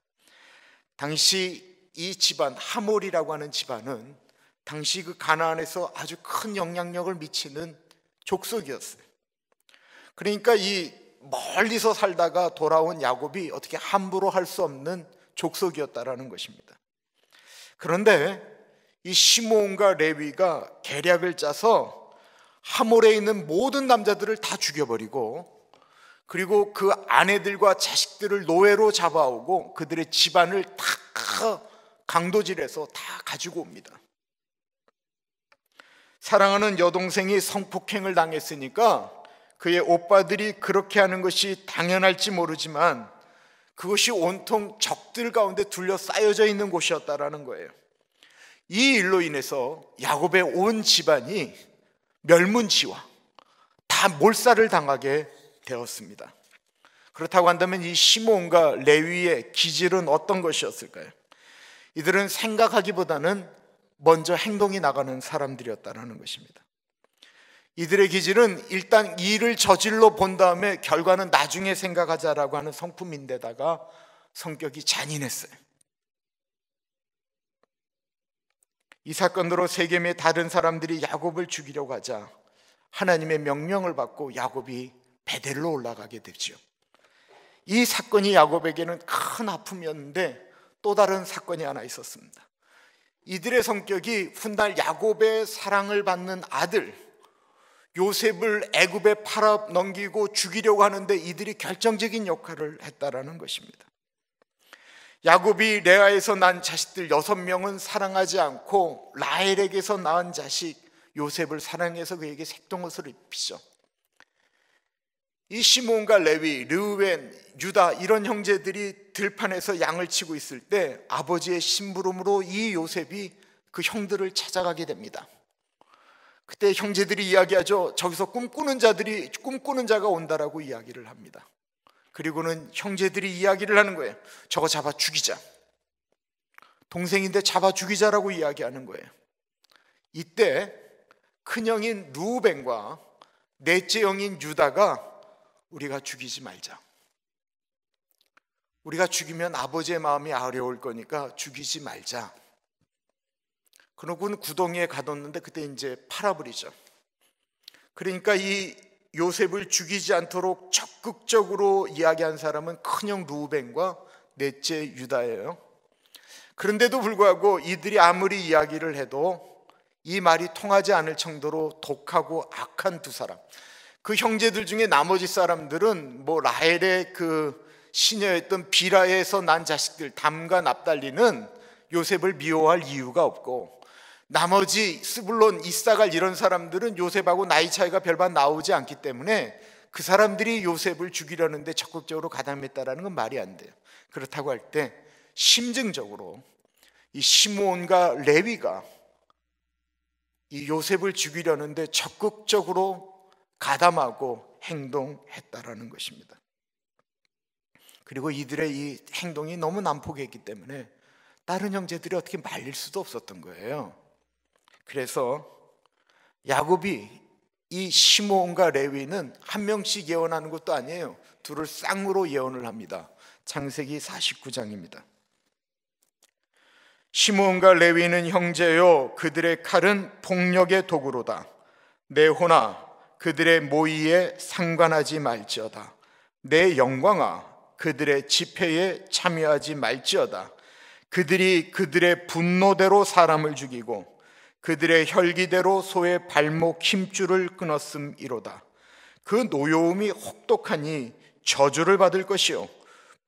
당시 이 집안, 하몰이라고 하는 집안은 당시 그 가나안에서 아주 큰 영향력을 미치는 족속이었어요. 그러니까 이 멀리서 살다가 돌아온 야곱이 어떻게 함부로 할 수 없는 족속이었다라는 것입니다. 그런데 이 시므온과 레위가 계략을 짜서 하몰에 있는 모든 남자들을 다 죽여버리고, 그리고 그 아내들과 자식들을 노예로 잡아오고 그들의 집안을 다 강도질해서 다 가지고 옵니다. 사랑하는 여동생이 성폭행을 당했으니까 그의 오빠들이 그렇게 하는 것이 당연할지 모르지만 그것이 온통 적들 가운데 둘러싸여져 있는 곳이었다라는 거예요. 이 일로 인해서 야곱의 온 집안이 멸문지화, 다 몰살을 당하게 되었습니다. 그렇다고 한다면 이 시므온과 레위의 기질은 어떤 것이었을까요? 이들은 생각하기보다는 먼저 행동이 나가는 사람들이었다는 것입니다. 이들의 기질은 일단 일을 저질러 본 다음에 결과는 나중에 생각하자라고 하는 성품인데다가 성격이 잔인했어요. 이 사건으로 세겜의 다른 사람들이 야곱을 죽이려고 하자 하나님의 명령을 받고 야곱이 베델로 올라가게 되죠. 이 사건이 야곱에게는 큰 아픔이었는데 또 다른 사건이 하나 있었습니다. 이들의 성격이 훗날 야곱의 사랑을 받는 아들 요셉을 애굽에 팔아 넘기고 죽이려고 하는데 이들이 결정적인 역할을 했다라는 것입니다. 야곱이 레아에서 난 자식들 6명은 사랑하지 않고 라헬에게서 낳은 자식 요셉을 사랑해서 그에게 색동옷을 입히죠. 이 시몬과 레위, 르우벤, 유다 이런 형제들이 들판에서 양을 치고 있을 때 아버지의 심부름으로 이 요셉이 그 형들을 찾아가게 됩니다. 그때 형제들이 이야기하죠. 저기서 꿈꾸는 자가 온다라고 이야기를 합니다. 그리고는 형제들이 이야기를 하는 거예요. 저거 잡아 죽이자. 동생인데 잡아 죽이자라고 이야기하는 거예요. 이때 큰형인 르우벤과 넷째 형인 유다가 우리가 죽이지 말자. 우리가 죽이면 아버지의 마음이 어려울 거니까 죽이지 말자. 그러고는 구덩이에 가뒀는데 그때 이제 팔아버리죠. 그러니까 이 요셉을 죽이지 않도록 적극적으로 이야기한 사람은 큰형 르우벤과 넷째 유다예요. 그런데도 불구하고 이들이 아무리 이야기를 해도 이 말이 통하지 않을 정도로 독하고 악한 두 사람, 그 형제들 중에 나머지 사람들은 뭐 라헬의 그 시녀였던 비라에서 난 자식들 담과 납달리는 요셉을 미워할 이유가 없고, 나머지 스불론, 이사갈 이런 사람들은 요셉하고 나이 차이가 별반 나오지 않기 때문에 그 사람들이 요셉을 죽이려는데 적극적으로 가담했다라는 건 말이 안 돼요. 그렇다고 할 때 심증적으로 이 시므온과 레위가 이 요셉을 죽이려는데 적극적으로 가담하고 행동했다라는 것입니다. 그리고 이들의 이 행동이 너무 난폭했기 때문에 다른 형제들이 어떻게 말릴 수도 없었던 거예요. 그래서 야곱이 이 시므온과 레위는 한 명씩 예언하는 것도 아니에요. 둘을 쌍으로 예언을 합니다. 창세기 49장입니다. 시므온과 레위는 형제요, 그들의 칼은 폭력의 도구로다. 내 호나 그들의 모의에 상관하지 말지어다. 내 영광아 그들의 집회에 참여하지 말지어다. 그들이 그들의 분노대로 사람을 죽이고 그들의 혈기대로 소의 발목 힘줄을 끊었음이로다. 그 노여움이 혹독하니 저주를 받을 것이요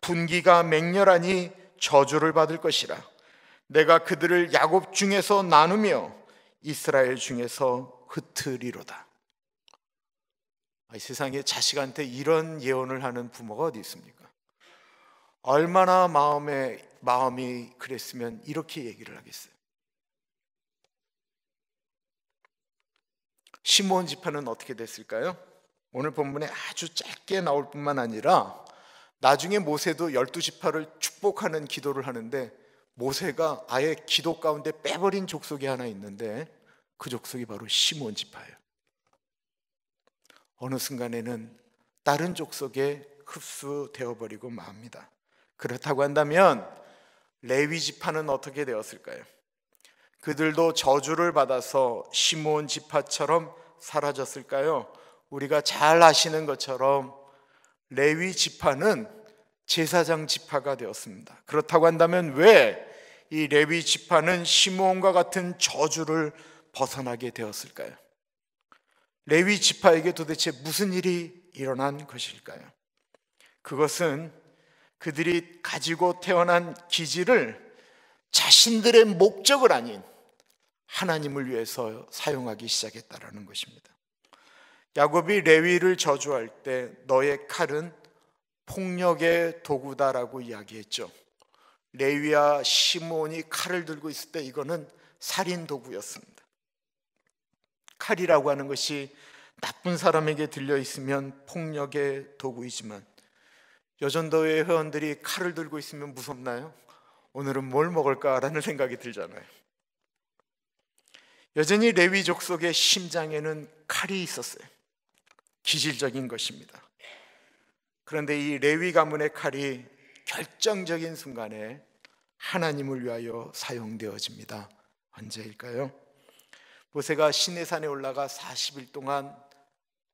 분기가 맹렬하니 저주를 받을 것이라. 내가 그들을 야곱 중에서 나누며 이스라엘 중에서 흩으리로다. 세상에 자식한테 이런 예언을 하는 부모가 어디 있습니까? 얼마나 마음이 그랬으면 이렇게 얘기를 하겠어요. 시므온 지파는 어떻게 됐을까요? 오늘 본문에 아주 짧게 나올 뿐만 아니라 나중에 모세도 12지파를 축복하는 기도를 하는데 모세가 아예 기도 가운데 빼버린 족속이 하나 있는데 그 족속이 바로 시므온 지파예요. 어느 순간에는 다른 족속에 흡수되어 버리고 맙니다. 그렇다고 한다면 레위 지파는 어떻게 되었을까요? 그들도 저주를 받아서 시므온 지파처럼 사라졌을까요? 우리가 잘 아시는 것처럼 레위 지파는 제사장 지파가 되었습니다. 그렇다고 한다면 왜 이 레위 지파는 시므온과 같은 저주를 벗어나게 되었을까요? 레위 지파에게 도대체 무슨 일이 일어난 것일까요? 그것은 그들이 가지고 태어난 기질을 자신들의 목적을 아닌 하나님을 위해서 사용하기 시작했다라는 것입니다. 야곱이 레위를 저주할 때 너의 칼은 폭력의 도구다라고 이야기했죠. 레위와 시므온이 칼을 들고 있을 때 이거는 살인 도구였습니다. 칼이라고 하는 것이 나쁜 사람에게 들려 있으면 폭력의 도구이지만 여전도회 회원들이 칼을 들고 있으면 무섭나요? 오늘은 뭘 먹을까라는 생각이 들잖아요. 여전히 레위 족속의 심장에는 칼이 있었어요. 기질적인 것입니다. 그런데 이 레위 가문의 칼이 결정적인 순간에 하나님을 위하여 사용되어집니다. 언제일까요? 모세가 시내산에 올라가 40일 동안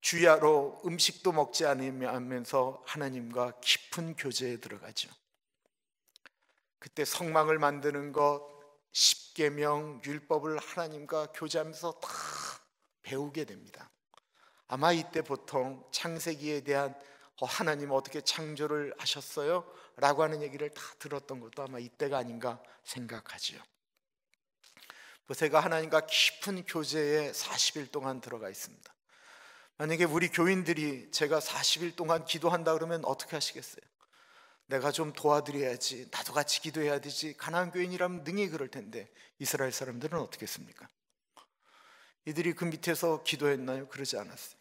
주야로 음식도 먹지 않으면서 하나님과 깊은 교제에 들어가죠. 그때 성막을 만드는 것, 십계명, 율법을 하나님과 교제하면서 다 배우게 됩니다. 아마 이때 보통 창세기에 대한 하나님 어떻게 창조를 하셨어요? 라고 하는 얘기를 다 들었던 것도 아마 이때가 아닌가 생각하지요. 모세가 하나님과 깊은 교제에 40일 동안 들어가 있습니다. 만약에 우리 교인들이 제가 40일 동안 기도한다 그러면 어떻게 하시겠어요? 내가 좀 도와드려야지, 나도 같이 기도해야 되지. 가나안 교인이라면 능히 그럴 텐데 이스라엘 사람들은 어떻게 했습니까? 이들이 그 밑에서 기도했나요? 그러지 않았어요.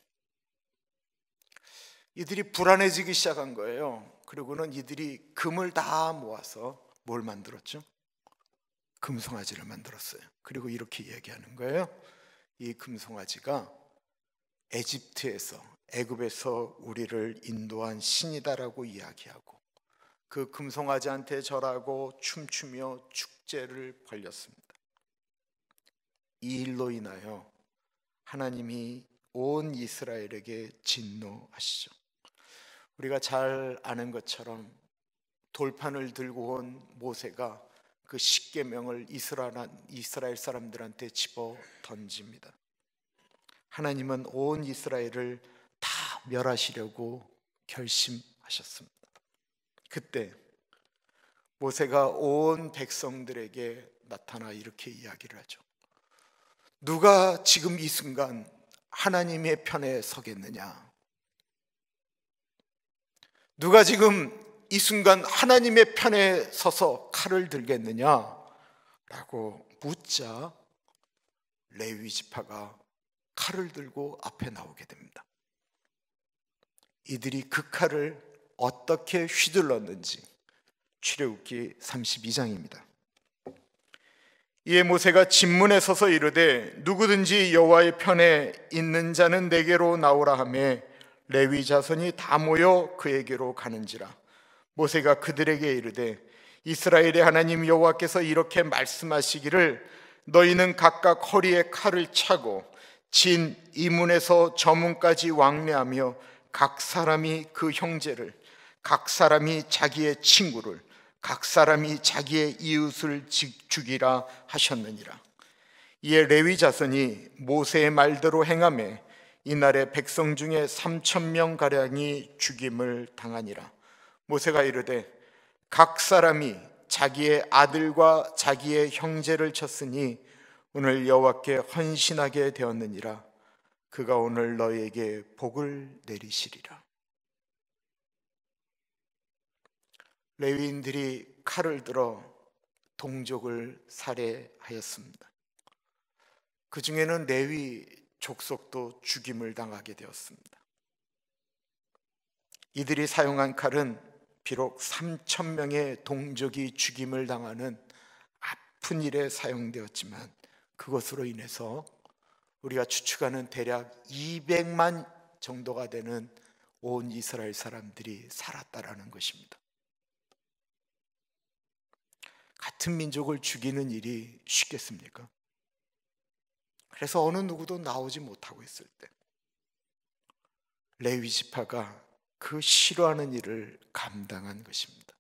이들이 불안해지기 시작한 거예요. 그리고는 이들이 금을 다 모아서 뭘 만들었죠? 금송아지를 만들었어요. 그리고 이렇게 이야기하는 거예요. 이 금송아지가 애굽에서 우리를 인도한 신이다라고 이야기하고 그 금송아지한테 절하고 춤추며 축제를 벌였습니다. 이 일로 인하여 하나님이 온 이스라엘에게 진노하시죠. 우리가 잘 아는 것처럼 돌판을 들고 온 모세가 그 십계명을 이스라엘 사람들한테 집어 던집니다. 하나님은 온 이스라엘을 다 멸하시려고 결심하셨습니다. 그때 모세가 온 백성들에게 나타나 이렇게 이야기를 하죠. 누가 지금 이 순간 하나님의 편에 서겠느냐? 누가 지금 이 순간 하나님의 편에 서서 칼을 들겠느냐? 라고 묻자 레위 지파가 칼을 들고 앞에 나오게 됩니다. 이들이 그 칼을 어떻게 휘둘렀는지 출애굽기 32장입니다. 이에 모세가 진문에 서서 이르되 누구든지 여호와의 편에 있는 자는 내게로 나오라 하매 레위 자손이 다 모여 그에게로 가는지라. 모세가 그들에게 이르되 이스라엘의 하나님 여호와께서 이렇게 말씀하시기를 너희는 각각 허리에 칼을 차고 진 이문에서 저문까지 왕래하며 각 사람이 그 형제를, 각 사람이 자기의 친구를, 각 사람이 자기의 이웃을 죽이라 하셨느니라. 이에 레위 자손이 모세의 말대로 행하매 이날에 백성 중에 3,000명 가량이 죽임을 당하니라. 모세가 이르되 각 사람이 자기의 아들과 자기의 형제를 쳤으니 오늘 여호와께 헌신하게 되었느니라. 그가 오늘 너희에게 복을 내리시리라. 레위인들이 칼을 들어 동족을 살해하였습니다. 그 중에는 레위 족속도 죽임을 당하게 되었습니다. 이들이 사용한 칼은 비록 3,000명의 동족이 죽임을 당하는 아픈 일에 사용되었지만 그것으로 인해서 우리가 추측하는 대략 200만 정도가 되는 온 이스라엘 사람들이 살았다라는 것입니다. 같은 민족을 죽이는 일이 쉽겠습니까? 그래서 어느 누구도 나오지 못하고 있을 때 레위 지파가 그 싫어하는 일을 감당한 것입니다.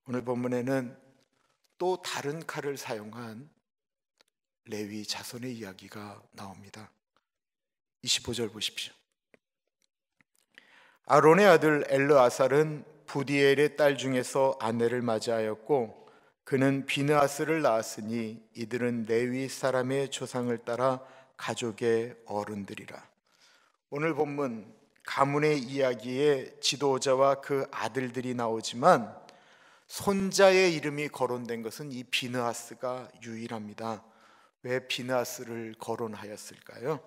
오늘 본문에는 또 다른 칼을 사용한 레위 자손의 이야기가 나옵니다. 25절 보십시오. 아론의 아들 엘르아살은 부디엘의 딸 중에서 아내를 맞이하였고 그는 비느하스를 낳았으니 이들은 레위 사람의 조상을 따라 가족의 어른들이라. 오늘 본문 가문의 이야기에 지도자와 그 아들들이 나오지만 손자의 이름이 거론된 것은 이 비느하스가 유일합니다. 왜 비느하스를 거론하였을까요?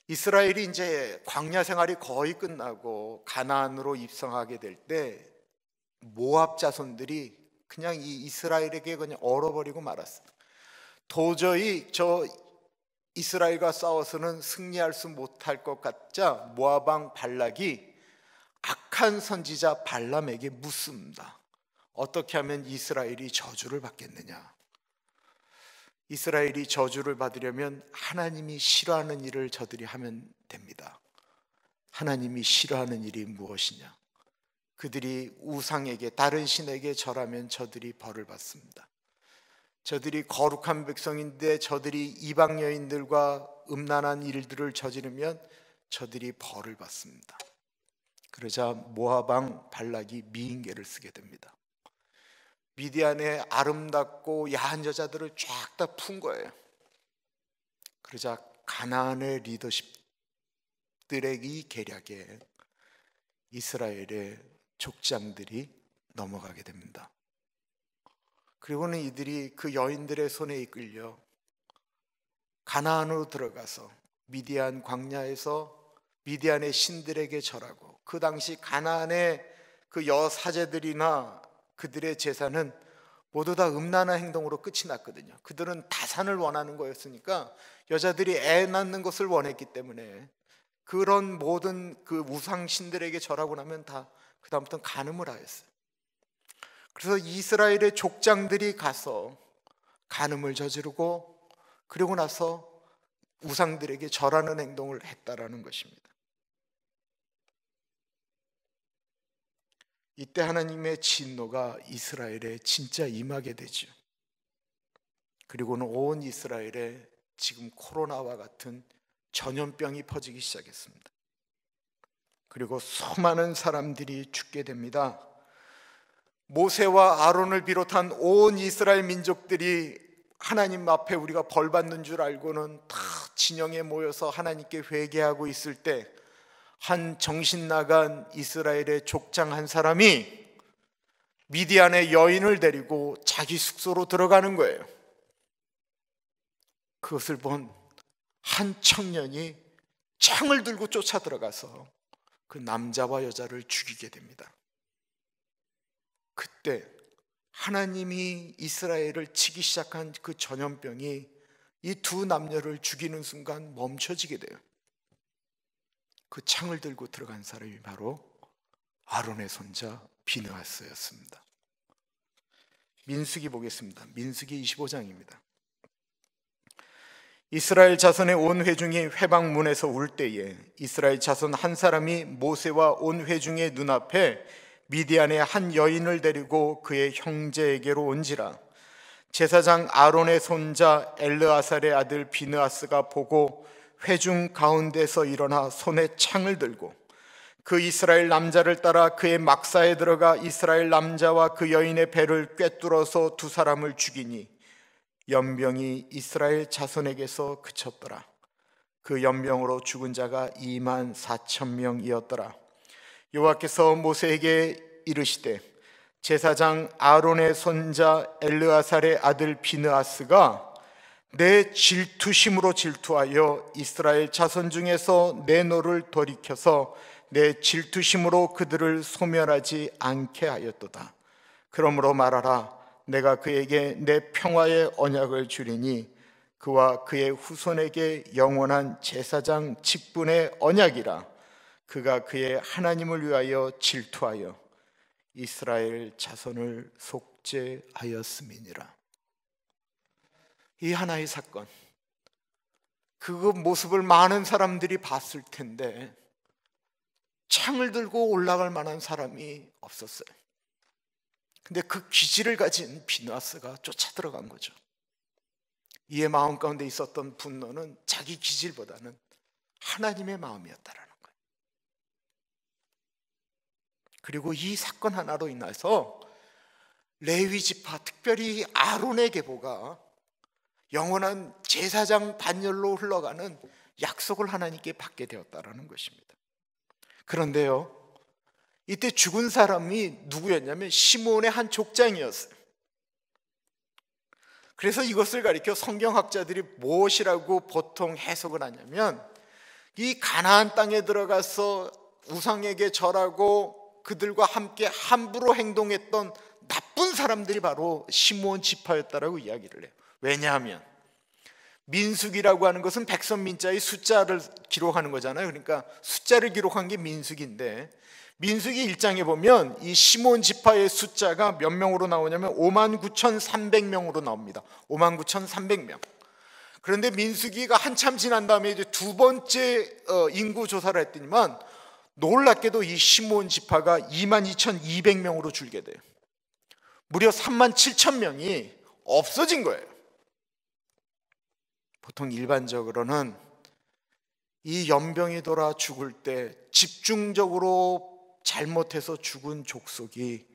이스라엘이 이제 광야 생활이 거의 끝나고 가나안으로 입성하게 될 때 모압 자손들이 그냥 이 이스라엘에게 그냥 얼어버리고 말았어요. 도저히 저 이스라엘과 싸워서는 승리할 수 못할 것 같자 모압 왕 발락이 악한 선지자 발람에게 묻습니다. 어떻게 하면 이스라엘이 저주를 받겠느냐? 이스라엘이 저주를 받으려면 하나님이 싫어하는 일을 저들이 하면 됩니다. 하나님이 싫어하는 일이 무엇이냐? 그들이 우상에게, 다른 신에게 절하면 저들이 벌을 받습니다. 저들이 거룩한 백성인데 저들이 이방 여인들과 음란한 일들을 저지르면 저들이 벌을 받습니다. 그러자 모압 왕 발락이 미인계를 쓰게 됩니다. 미디안의 아름답고 야한 여자들을 쫙 다 푼 거예요. 그러자 가나안의 리더십들의 이 계략에 이스라엘의 족장들이 넘어가게 됩니다. 그리고는 이들이 그 여인들의 손에 이끌려 가나안으로 들어가서 미디안 광야에서 미디안의 신들에게 절하고, 그 당시 가나안의 그 여사제들이나 그들의 제사는 모두 다 음란한 행동으로 끝이 났거든요. 그들은 다산을 원하는 거였으니까 여자들이 애 낳는 것을 원했기 때문에 그런 모든 그 우상 신들에게 절하고 나면 다 그다음부터는 간음을 하였어요. 그래서 이스라엘의 족장들이 가서 간음을 저지르고 그리고 나서 우상들에게 절하는 행동을 했다라는 것입니다. 이때 하나님의 진노가 이스라엘에 진짜 임하게 되죠. 그리고는 온 이스라엘에 지금 코로나와 같은 전염병이 퍼지기 시작했습니다. 그리고 수많은 사람들이 죽게 됩니다. 모세와 아론을 비롯한 온 이스라엘 민족들이 하나님 앞에 우리가 벌 받는 줄 알고는 다 진영에 모여서 하나님께 회개하고 있을 때 한 정신 나간 이스라엘의 족장 한 사람이 미디안의 여인을 데리고 자기 숙소로 들어가는 거예요. 그것을 본 한 청년이 창을 들고 쫓아 들어가서 그 남자와 여자를 죽이게 됩니다. 그때 하나님이 이스라엘을 치기 시작한 그 전염병이 이 두 남녀를 죽이는 순간 멈춰지게 돼요. 그 창을 들고 들어간 사람이 바로 아론의 손자 비느하스였습니다. 민수기 보겠습니다. 민수기 25장입니다. 이스라엘 자손의 온 회중이 회방문에서 울 때에 이스라엘 자손 한 사람이 모세와 온 회중의 눈앞에 미디안의 한 여인을 데리고 그의 형제에게로 온지라. 제사장 아론의 손자 엘르아살의 아들 비느하스가 보고 회중 가운데서 일어나 손에 창을 들고 그 이스라엘 남자를 따라 그의 막사에 들어가 이스라엘 남자와 그 여인의 배를 꿰뚫어서 두 사람을 죽이니 연병이 이스라엘 자손에게서 그쳤더라. 그 연병으로 죽은 자가 24,000명이었더라. 여호와께서 모세에게 이르시되 제사장 아론의 손자 엘르아살의 아들 비느하스가 내 질투심으로 질투하여 이스라엘 자손 중에서 내 노를 돌이켜서 내 질투심으로 그들을 소멸하지 않게 하였도다. 그러므로 말하라. 내가 그에게 내 평화의 언약을 주리니 그와 그의 후손에게 영원한 제사장 직분의 언약이라. 그가 그의 하나님을 위하여 질투하여 이스라엘 자손을 속죄하였음이니라. 이 하나의 사건, 그 모습을 많은 사람들이 봤을 텐데 창을 들고 올라갈 만한 사람이 없었어요. 근데 그 기질을 가진 비느하스가 쫓아 들어간 거죠. 이의 마음 가운데 있었던 분노는 자기 기질보다는 하나님의 마음이었다라는 거예요. 그리고 이 사건 하나로 인해서 레위 지파, 특별히 아론의 계보가 영원한 제사장 반열로 흘러가는 약속을 하나님께 받게 되었다라는 것입니다. 그런데요, 이때 죽은 사람이 누구였냐면 시므온의 한 족장이었어요. 그래서 이것을 가리켜 성경학자들이 무엇이라고 보통 해석을 하냐면 이 가나안 땅에 들어가서 우상에게 절하고 그들과 함께 함부로 행동했던 나쁜 사람들이 바로 시므온 지파였다라고 이야기를 해요. 왜냐하면 민수기라고 하는 것은 백선민자의 숫자를 기록하는 거잖아요. 그러니까 숫자를 기록한 게 민수기인데, 민수기 1장에 보면 이 시몬 지파의 숫자가 몇 명으로 나오냐면 59,300명으로 나옵니다. 59,300명. 그런데 민수기가 한참 지난 다음에 이제 두 번째 인구 조사를 했더니만 놀랍게도 이 시몬 지파가 22,200명으로 줄게 돼요. 무려 37,000명이 없어진 거예요. 보통 일반적으로는 이 연병이 돌아 죽을 때 집중적으로 잘못해서 죽은 족속이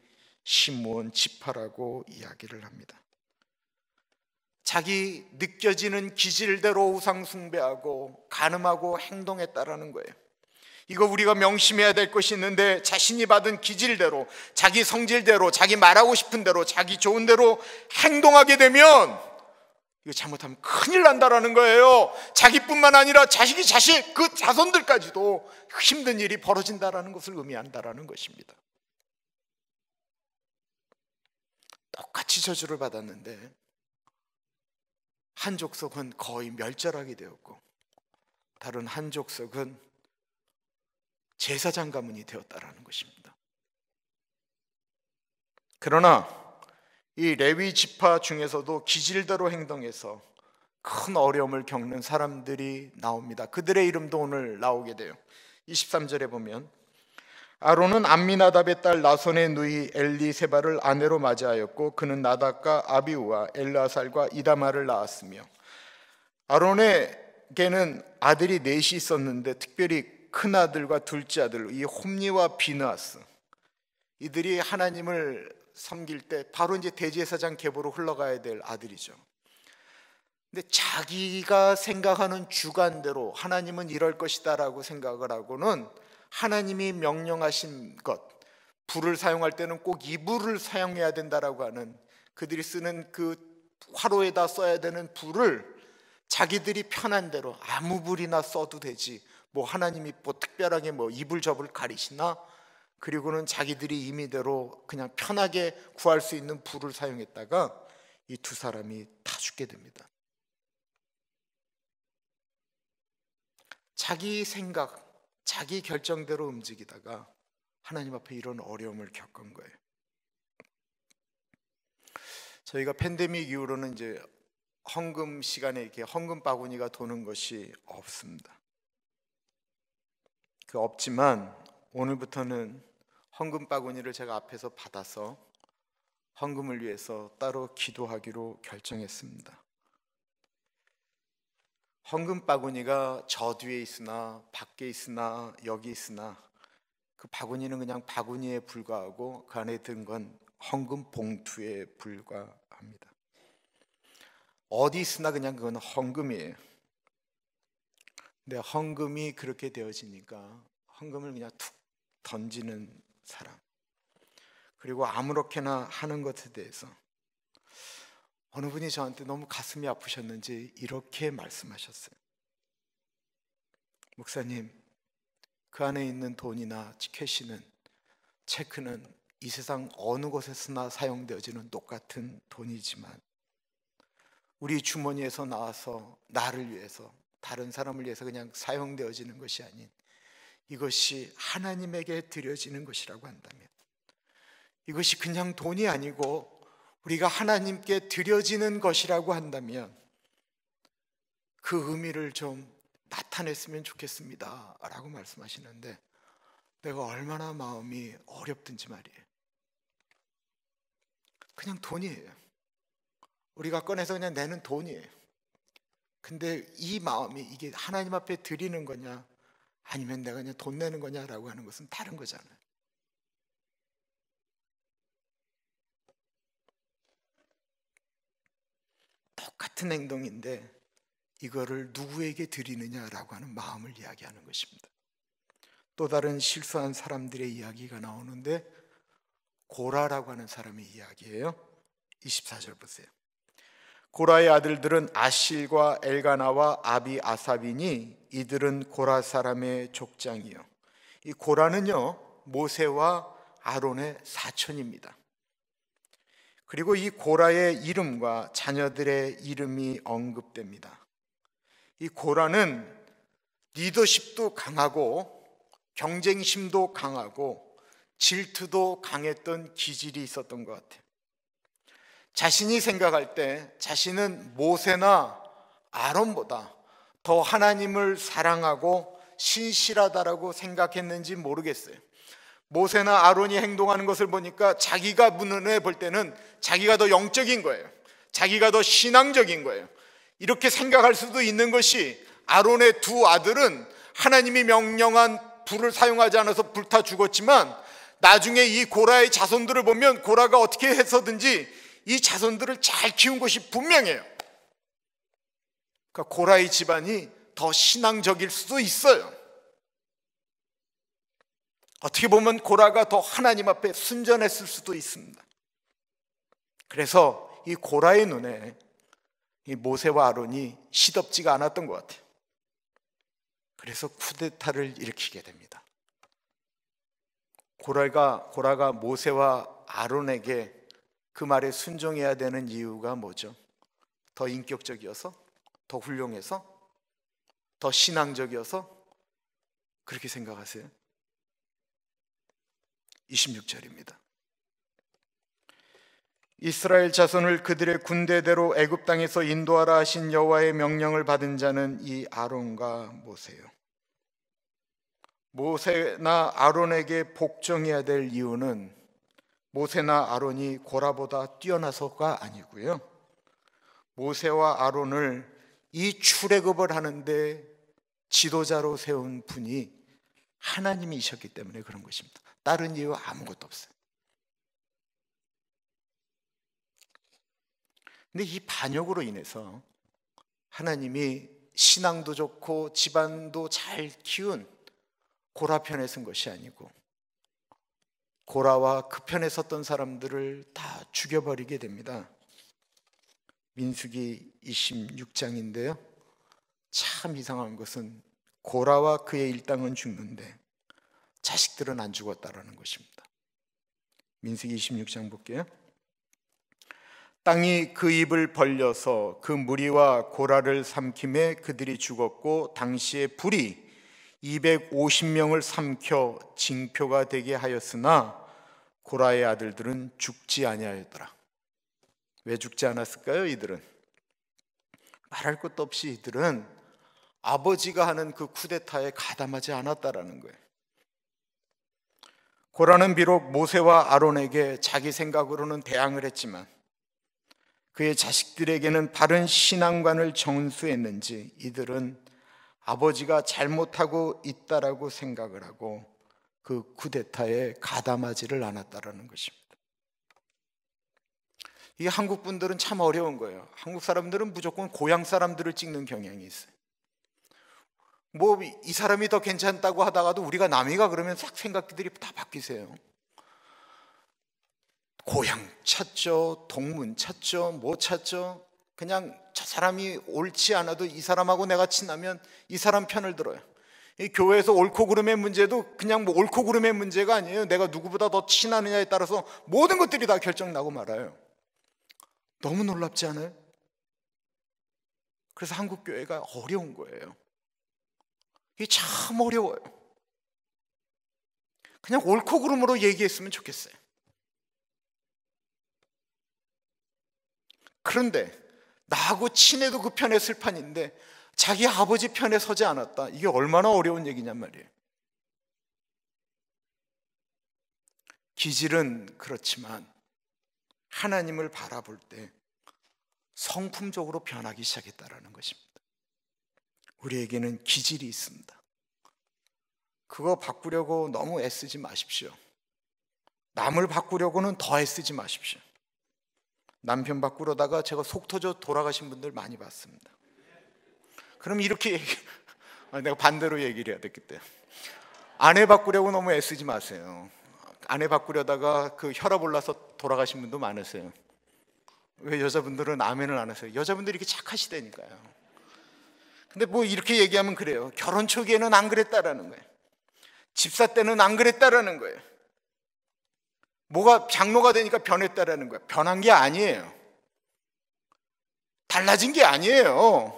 시므온 지파라고 이야기를 합니다. 자기 느껴지는 기질대로 우상 숭배하고 간음하고 행동했다라는 거예요. 이거 우리가 명심해야 될 것이 있는데, 자신이 받은 기질대로, 자기 성질대로, 자기 말하고 싶은 대로, 자기 좋은 대로 행동하게 되면 이거 잘못하면 큰일 난다라는 거예요. 자기뿐만 아니라 자식이 자식, 그 자손들까지도 힘든 일이 벌어진다라는 것을 의미한다라는 것입니다. 똑같이 저주를 받았는데 한 족속은 거의 멸절하게 되었고, 다른 한 족속은 제사장 가문이 되었다라는 것입니다. 그러나 이 레위 지파 중에서도 기질대로 행동해서 큰 어려움을 겪는 사람들이 나옵니다. 그들의 이름도 오늘 나오게 돼요. 23절에 보면 아론은 암미나답의 딸 나손의 누이 엘리세바를 아내로 맞이하였고 그는 나답과 아비우와 엘르아살과 이다말을 낳았으며, 아론에게는 아들이 넷이 있었는데 특별히 큰아들과 둘째 아들 이 홈니와 비느하스, 이들이 하나님을 섬길 때 바로 이제 대제사장 계보로 흘러가야 될 아들이죠. 근데 자기가 생각하는 주관대로 하나님은 이럴 것이다 라고 생각을 하고는 하나님이 명령하신 것, 불을 사용할 때는 꼭 이 불을 사용해야 된다라고 하는, 그들이 쓰는 그 화로에다 써야 되는 불을 자기들이 편한 대로 아무 불이나 써도 되지, 뭐 하나님이 뭐 특별하게 뭐 이불 저불 가리시나, 그리고는 자기들이 임의대로 그냥 편하게 구할 수 있는 불을 사용했다가 이 두 사람이 다 죽게 됩니다. 자기 생각, 자기 결정대로 움직이다가 하나님 앞에 이런 어려움을 겪은 거예요. 저희가 팬데믹 이후로는 이제 헌금 시간에 이렇게 헌금 바구니가 도는 것이 없습니다. 그 없지만 오늘부터는 헌금 바구니를 제가 앞에서 받아서 헌금을 위해서 따로 기도하기로 결정했습니다. 헌금 바구니가 저 뒤에 있으나 밖에 있으나 여기 있으나 그 바구니는 그냥 바구니에 불과하고 그 안에 든 건 헌금 봉투에 불과합니다. 어디 있으나 그냥 그건 헌금이에요. 근데 헌금이 그렇게 되어지니까 헌금을 그냥 툭 던지는 사람, 그리고 아무렇게나 하는 것에 대해서 어느 분이 저한테 너무 가슴이 아프셨는지 이렇게 말씀하셨어요. 목사님, 그 안에 있는 돈이나 캐시는, 체크는 이 세상 어느 곳에서나 사용되어지는 똑같은 돈이지만 우리 주머니에서 나와서 나를 위해서, 다른 사람을 위해서 그냥 사용되어지는 것이 아닌 이것이 하나님에게 드려지는 것이라고 한다면, 이것이 그냥 돈이 아니고 우리가 하나님께 드려지는 것이라고 한다면 그 의미를 좀 나타냈으면 좋겠습니다 라고 말씀하시는데, 내가 얼마나 마음이 어렵든지 말이에요. 그냥 돈이에요. 우리가 꺼내서 그냥 내는 돈이에요. 근데 이 마음이 이게 하나님 앞에 드리는 거냐 아니면 내가 그냥 돈 내는 거냐라고 하는 것은 다른 거잖아요. 똑같은 행동인데 이거를 누구에게 드리느냐라고 하는 마음을 이야기하는 것입니다. 또 다른 실수한 사람들의 이야기가 나오는데, 고라라고 하는 사람의 이야기예요. 24절 보세요. 고라의 아들들은 아실과 엘가나와 아비 아삽이니 이들은 고라 사람의 족장이요. 이 고라는요 모세와 아론의 사촌입니다. 그리고 이 고라의 이름과 자녀들의 이름이 언급됩니다. 이 고라는 리더십도 강하고 경쟁심도 강하고 질투도 강했던 기질이 있었던 것 같아요. 자신이 생각할 때 자신은 모세나 아론보다 더 하나님을 사랑하고 신실하다라고 생각했는지 모르겠어요. 모세나 아론이 행동하는 것을 보니까 자기가 눈에 볼 때는 자기가 더 영적인 거예요. 자기가 더 신앙적인 거예요. 이렇게 생각할 수도 있는 것이, 아론의 두 아들은 하나님이 명령한 불을 사용하지 않아서 불타 죽었지만 나중에 이 고라의 자손들을 보면 고라가 어떻게 해서든지 이 자손들을 잘 키운 것이 분명해요. 그러니까 고라의 집안이 더 신앙적일 수도 있어요. 어떻게 보면 고라가 더 하나님 앞에 순전했을 수도 있습니다. 그래서 이 고라의 눈에 이 모세와 아론이 시덥지가 않았던 것 같아요. 그래서 쿠데타를 일으키게 됩니다. 고라가 모세와 아론에게 그 말에 순종해야 되는 이유가 뭐죠? 더 인격적이어서? 더 훌륭해서? 더 신앙적이어서? 그렇게 생각하세요? 26절입니다. 이스라엘 자손을 그들의 군대대로 애굽 땅에서 인도하라 하신 여호와의 명령을 받은 자는 이 아론과 모세요. 모세나 아론에게 복종해야 될 이유는 모세나 아론이 고라보다 뛰어나서가 아니고요, 모세와 아론을 이 출애굽을 하는데 지도자로 세운 분이 하나님이셨기 때문에 그런 것입니다. 다른 이유 아무것도 없어요. 근데 이 반역으로 인해서 하나님이 신앙도 좋고 집안도 잘 키운 고라 편에 선 것이 아니고 고라와 그 편에 섰던 사람들을 다 죽여버리게 됩니다. 민수기 26장인데요, 참 이상한 것은 고라와 그의 일당은 죽는데 자식들은 안 죽었다라는 것입니다. 민수기 26장 볼게요. 땅이 그 입을 벌려서 그 무리와 고라를 삼킴에 그들이 죽었고 당시에 불이 250명을 삼켜 징표가 되게 하였으나 고라의 아들들은 죽지 아니하였더라. 왜 죽지 않았을까요? 이들은 말할 것도 없이 이들은 아버지가 하는 그 쿠데타에 가담하지 않았다라는 거예요. 고라는 비록 모세와 아론에게 자기 생각으로는 대항을 했지만 그의 자식들에게는 바른 신앙관을 전수했는지 이들은 아버지가 잘못하고 있다라고 생각을 하고 그 쿠데타에 가담하지를 않았다라는 것입니다. 이 한국 분들은 참 어려운 거예요. 한국 사람들은 무조건 고향 사람들을 찍는 경향이 있어요. 뭐 이 사람이 더 괜찮다고 하다가도 우리가 남이가 그러면 싹 생각들이 다 바뀌세요. 고향 찾죠, 동문 찾죠, 뭐 찾죠. 그냥 저 사람이 옳지 않아도 이 사람하고 내가 친하면 이 사람 편을 들어요. 이 교회에서 옳고 그름의 문제도 그냥 뭐 옳고 그름의 문제가 아니에요. 내가 누구보다 더 친하느냐에 따라서 모든 것들이 다 결정나고 말아요. 너무 놀랍지 않아요? 그래서 한국 교회가 어려운 거예요. 이게 참 어려워요. 그냥 옳고 그름으로 얘기했으면 좋겠어요. 그런데 나하고 친해도 그 편에 쓸 판인데 자기 아버지 편에 서지 않았다. 이게 얼마나 어려운 얘기냔 말이에요. 기질은 그렇지만 하나님을 바라볼 때 성품적으로 변하기 시작했다라는 것입니다. 우리에게는 기질이 있습니다. 그거 바꾸려고 너무 애쓰지 마십시오. 남을 바꾸려고는 더 애쓰지 마십시오. 남편 바꾸려다가 제가 속 터져 돌아가신 분들 많이 봤습니다. 그럼 이렇게 내가 반대로 얘기를 해야 되겠대. 아내 바꾸려고 너무 애쓰지 마세요. 아내 바꾸려다가 그 혈압 올라서 돌아가신 분도 많으세요. 왜 여자분들은 아멘을 안 하세요? 여자분들이 이렇게 착하시다니까요. 근데 뭐 이렇게 얘기하면 그래요. 결혼 초기에는 안 그랬다라는 거예요. 집사 때는 안 그랬다라는 거예요. 뭐가 장로가 되니까 변했다라는 거예요. 변한 게 아니에요. 달라진 게 아니에요.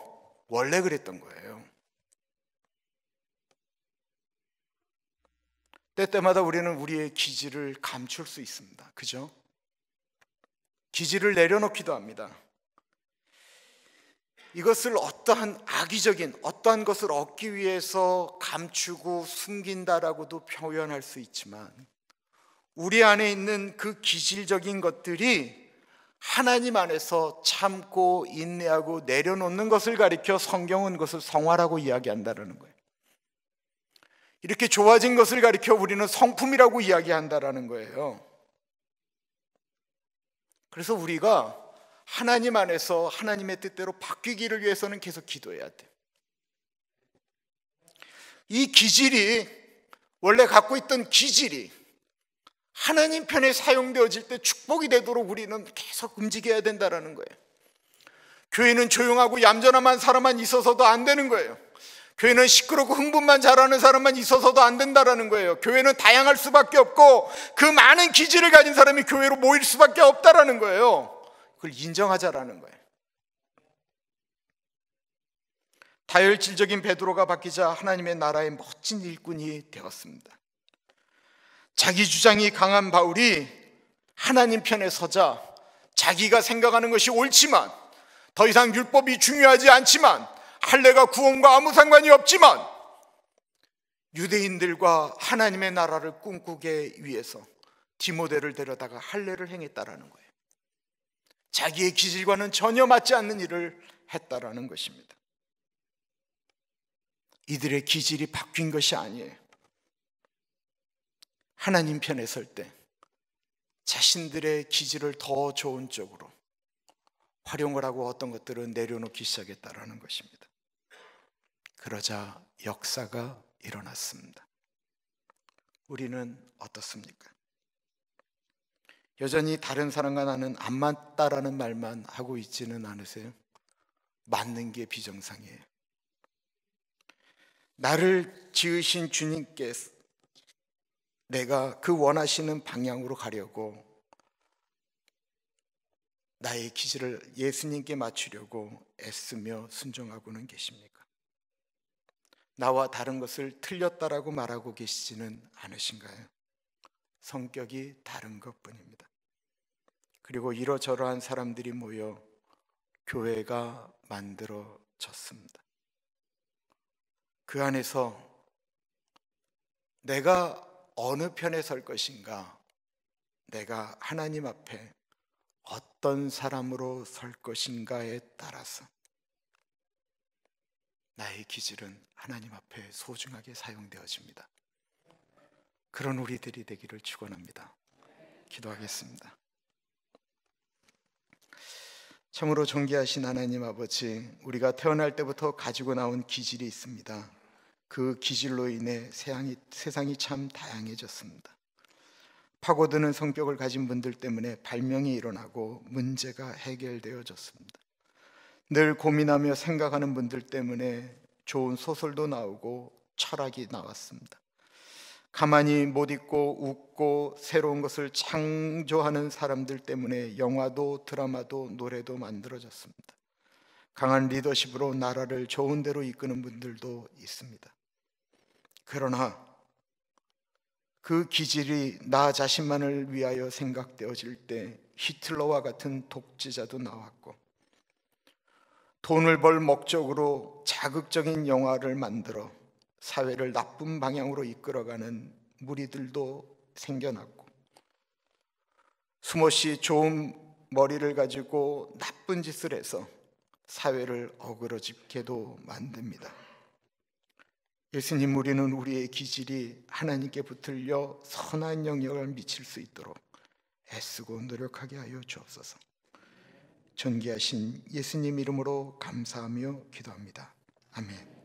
원래 그랬던 거예요. 때때마다 우리는 우리의 기질을 감출 수 있습니다. 그죠? 기질을 내려놓기도 합니다. 이것을 어떠한 악의적인 어떠한 것을 얻기 위해서 감추고 숨긴다라고도 표현할 수 있지만, 우리 안에 있는 그 기질적인 것들이 하나님 안에서 참고 인내하고 내려놓는 것을 가리켜 성경은 그것을 성화라고 이야기한다는 거예요. 이렇게 좋아진 것을 가리켜 우리는 성품이라고 이야기한다는 거예요. 그래서 우리가 하나님 안에서 하나님의 뜻대로 바뀌기를 위해서는 계속 기도해야 돼요. 이 기질이, 원래 갖고 있던 기질이 하나님 편에 사용되어질 때 축복이 되도록 우리는 계속 움직여야 된다는 거예요. 교회는 조용하고 얌전한 사람만 있어서도 안 되는 거예요. 교회는 시끄럽고 흥분만 잘하는 사람만 있어서도 안 된다는 거예요. 교회는 다양할 수밖에 없고 그 많은 기질을 가진 사람이 교회로 모일 수밖에 없다는 거예요. 그걸 인정하자라는 거예요. 다혈질적인 베드로가 바뀌자 하나님의 나라의 멋진 일꾼이 되었습니다. 자기 주장이 강한 바울이 하나님 편에 서자 자기가 생각하는 것이 옳지만, 더 이상 율법이 중요하지 않지만, 할례가 구원과 아무 상관이 없지만 유대인들과 하나님의 나라를 꿈꾸기 위해서 디모데를 데려다가 할례를 행했다라는 거예요. 자기의 기질과는 전혀 맞지 않는 일을 했다라는 것입니다. 이들의 기질이 바뀐 것이 아니에요. 하나님 편에 설 때 자신들의 기질을 더 좋은 쪽으로 활용을 하고 어떤 것들은 내려놓기 시작했다라는 것입니다. 그러자 역사가 일어났습니다. 우리는 어떻습니까? 여전히 다른 사람과 나는 안 맞다라는 말만 하고 있지는 않으세요? 맞는 게 비정상이에요. 나를 지으신 주님께서 내가 그 원하시는 방향으로 가려고 나의 기질을 예수님께 맞추려고 애쓰며 순종하고는 계십니까? 나와 다른 것을 틀렸다라고 말하고 계시지는 않으신가요? 성격이 다른 것뿐입니다. 그리고 이러저러한 사람들이 모여 교회가 만들어졌습니다. 그 안에서 내가 어느 편에 설 것인가, 내가 하나님 앞에 어떤 사람으로 설 것인가에 따라서 나의 기질은 하나님 앞에 소중하게 사용되어집니다. 그런 우리들이 되기를 축원합니다. 기도하겠습니다. 참으로 존귀하신 하나님 아버지, 우리가 태어날 때부터 가지고 나온 기질이 있습니다. 그 기질로 인해 세상이 참 다양해졌습니다. 파고드는 성격을 가진 분들 때문에 발명이 일어나고 문제가 해결되어졌습니다. 늘 고민하며 생각하는 분들 때문에 좋은 소설도 나오고 철학이 나왔습니다. 가만히 못 있고 웃고 새로운 것을 창조하는 사람들 때문에 영화도 드라마도 노래도 만들어졌습니다. 강한 리더십으로 나라를 좋은 데로 이끄는 분들도 있습니다. 그러나 그 기질이 나 자신만을 위하여 생각되어질 때 히틀러와 같은 독재자도 나왔고, 돈을 벌 목적으로 자극적인 영화를 만들어 사회를 나쁜 방향으로 이끌어가는 무리들도 생겨났고, 숨없이 좋은 머리를 가지고 나쁜 짓을 해서 사회를 어그러지게도 만듭니다. 예수님, 우리는 우리의 기질이 하나님께 붙들려 선한 영향을 미칠 수 있도록 애쓰고 노력하게 하여 주옵소서. 존귀하신 예수님 이름으로 감사하며 기도합니다. 아멘.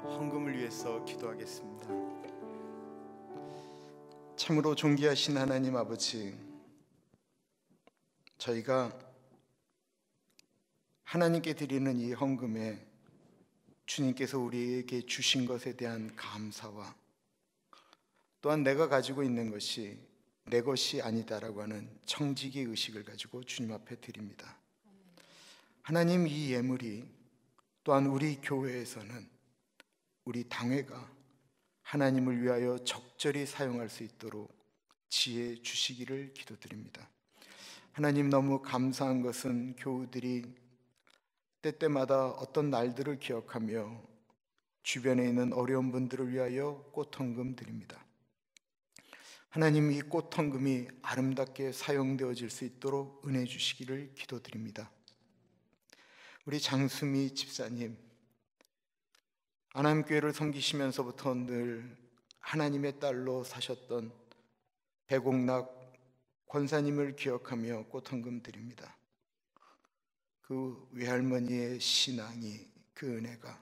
헌금을 위해서 기도하겠습니다. 참으로 존귀하신 하나님 아버지, 저희가 하나님께 드리는 이 헌금에 주님께서 우리에게 주신 것에 대한 감사와 또한 내가 가지고 있는 것이 내 것이 아니다라고 하는 청지기 의식을 가지고 주님 앞에 드립니다. 하나님, 이 예물이 또한 우리 교회에서는 우리 당회가 하나님을 위하여 적절히 사용할 수 있도록 지혜 주시기를 기도드립니다. 하나님, 너무 감사한 것은 교우들이 때때마다 어떤 날들을 기억하며 주변에 있는 어려운 분들을 위하여 꽃헌금 드립니다. 하나님, 이 꽃헌금이 아름답게 사용되어질 수 있도록 은혜 주시기를 기도드립니다. 우리 장수미 집사님, 안암교회를 섬기시면서부터 늘 하나님의 딸로 사셨던 배공락 권사님을 기억하며 꽃헌금 드립니다. 그 외할머니의 신앙이, 그 은혜가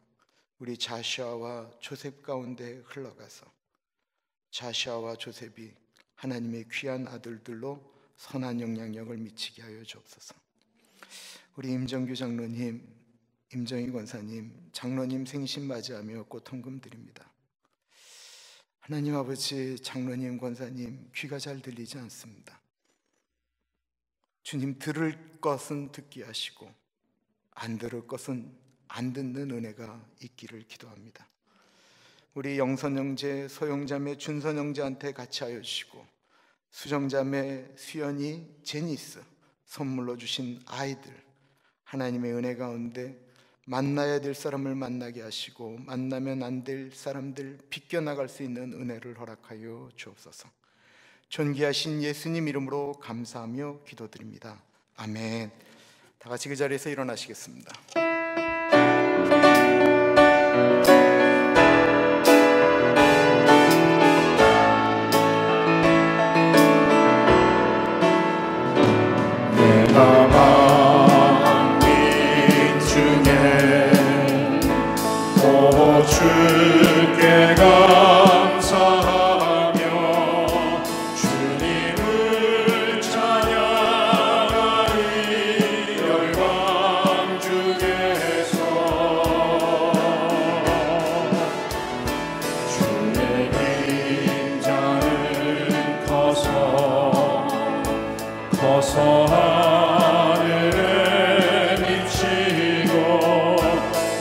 우리 자시아와 조셉 가운데 흘러가서 자시아와 조셉이 하나님의 귀한 아들들로 선한 영향력을 미치게 하여 주옵소서. 우리 임정규 장로님, 임정희 권사님, 장로님 생신 맞이하며 꽃헌금 드립니다. 하나님 아버지, 장로님, 권사님 귀가 잘 들리지 않습니다. 주님, 들을 것은 듣게 하시고 안 들을 것은 안 듣는 은혜가 있기를 기도합니다. 우리 영선형제, 소영자매, 준선형제한테 같이 하여 주시고 수정자매, 수연이, 제니스 선물로 주신 아이들, 하나님의 은혜 가운데 만나야 될 사람을 만나게 하시고 만나면 안 될 사람들 비껴나갈 수 있는 은혜를 허락하여 주옵소서. 존귀하신 예수님 이름으로 감사하며 기도드립니다. 아멘. 다 같이 그 자리에서 일어나시겠습니다. 내가 만민 중에 오 주께 감사하며 주님을 찬양하리 열방 중에서 주의 인자는 커서 하늘에 미치고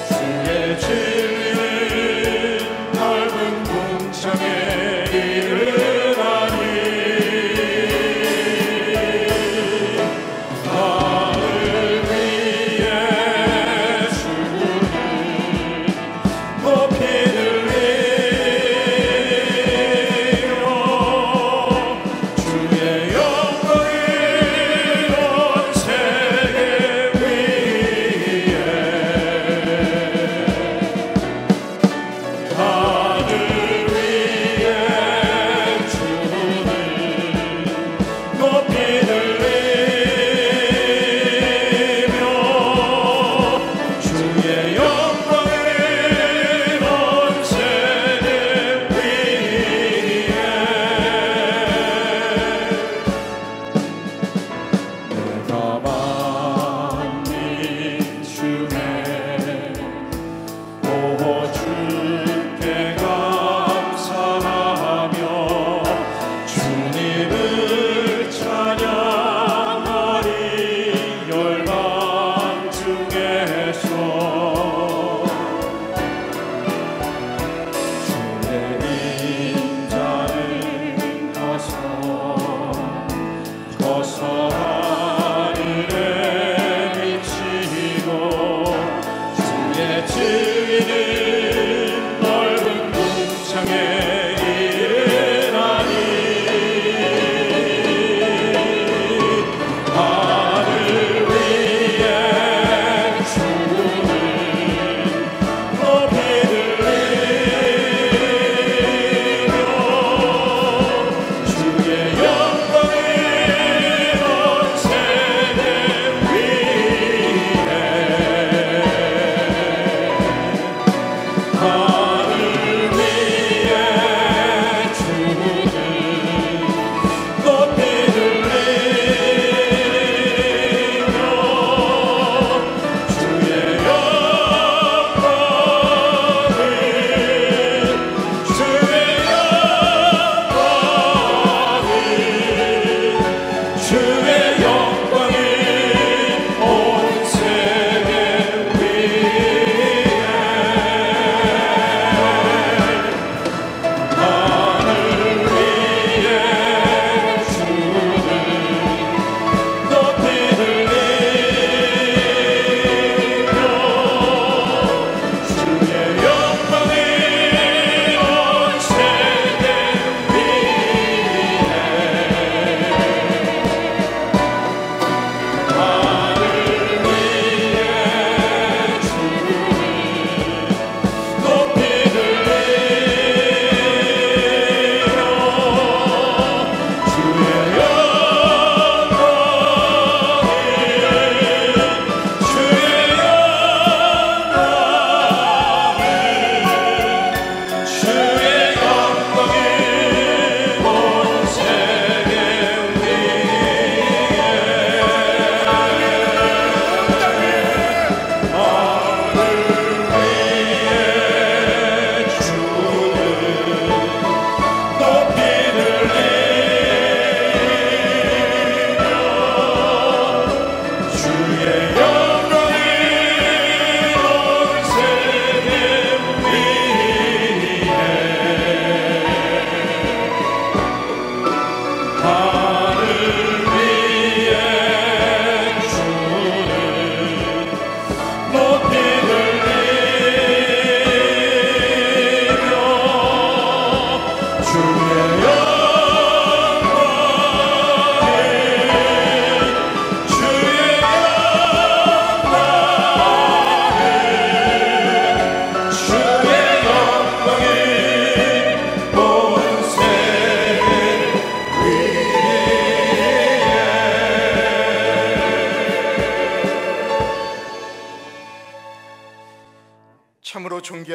주의 진리는 넓은 궁창에 이르나니 하늘 위에 주는 높이 들리며 주의 영광이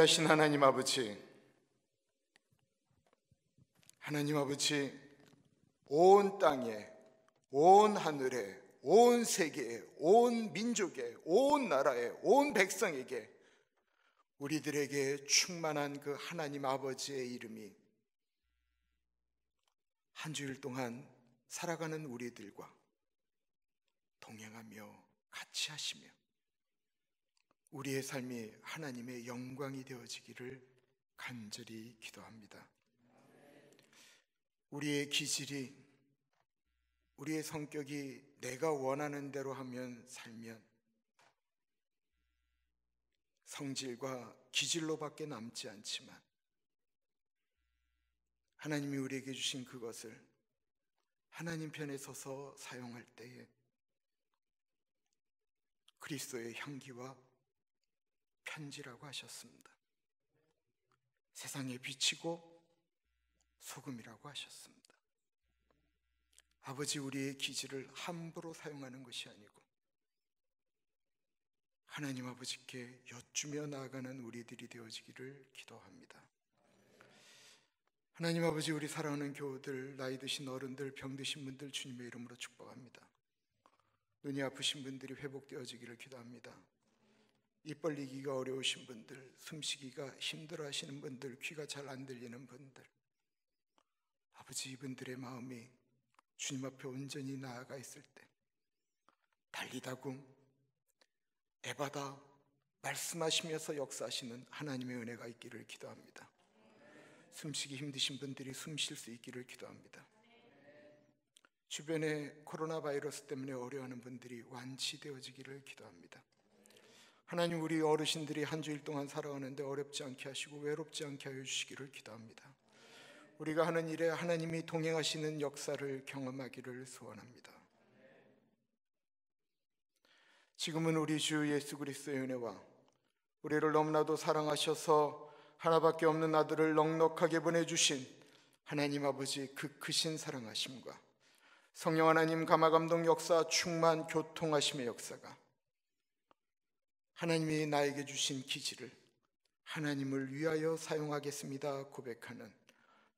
위대하신 하나님 아버지, 온 땅에, 온 하늘에, 온 세계에, 온 민족에, 온 나라에, 온 백성에게 우리들에게 충만한 그 하나님 아버지의 이름이 한 주일 동안 살아가는 우리들과 동행하며 같이 하시며 우리의 삶이 하나님의 영광이 되어지기를 간절히 기도합니다. 우리의 기질이, 우리의 성격이 내가 원하는 대로 하면 살면 성질과 기질로밖에 남지 않지만 하나님이 우리에게 주신 그것을 하나님 편에 서서 사용할 때에 그리스도의 향기와 편지라고 하셨습니다. 세상에 비치고 소금이라고 하셨습니다. 아버지, 우리의 기질을 함부로 사용하는 것이 아니고 하나님 아버지께 여쭈며 나아가는 우리들이 되어지기를 기도합니다. 하나님 아버지, 우리 사랑하는 교우들, 나이 드신 어른들, 병 드신 분들 주님의 이름으로 축복합니다. 눈이 아프신 분들이 회복되어지기를 기도합니다. 입 벌리기가 어려우신 분들, 숨쉬기가 힘들어 하시는 분들, 귀가 잘 안 들리는 분들, 아버지, 이분들의 마음이 주님 앞에 온전히 나아가 있을 때 달리다구, 에바다 말씀하시면서 역사하시는 하나님의 은혜가 있기를 기도합니다. 숨쉬기 힘드신 분들이 숨 쉴 수 있기를 기도합니다. 주변에 코로나 바이러스 때문에 어려워하는 분들이 완치되어지기를 기도합니다. 하나님, 우리 어르신들이 한 주일 동안 살아가는데 어렵지 않게 하시고 외롭지 않게 하여 주시기를 기도합니다. 우리가 하는 일에 하나님이 동행하시는 역사를 경험하기를 소원합니다. 지금은 우리 주 예수 그리스도의 은혜와 우리를 너무나도 사랑하셔서 하나밖에 없는 아들을 넉넉하게 보내주신 하나님 아버지 그 크신 사랑하심과 성령 하나님 감화감동 역사 충만 교통하심의 역사가 하나님이 나에게 주신 기질을 하나님을 위하여 사용하겠습니다 고백하는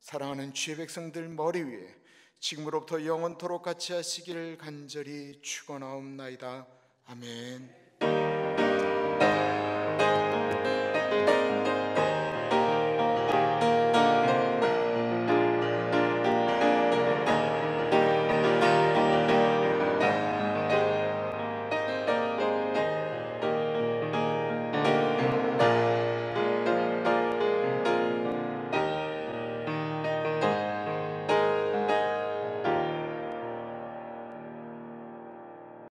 사랑하는 주의 백성들 머리 위에 지금으로부터 영원토록 같이 하시기를 간절히 축원하옵나이다. 아멘.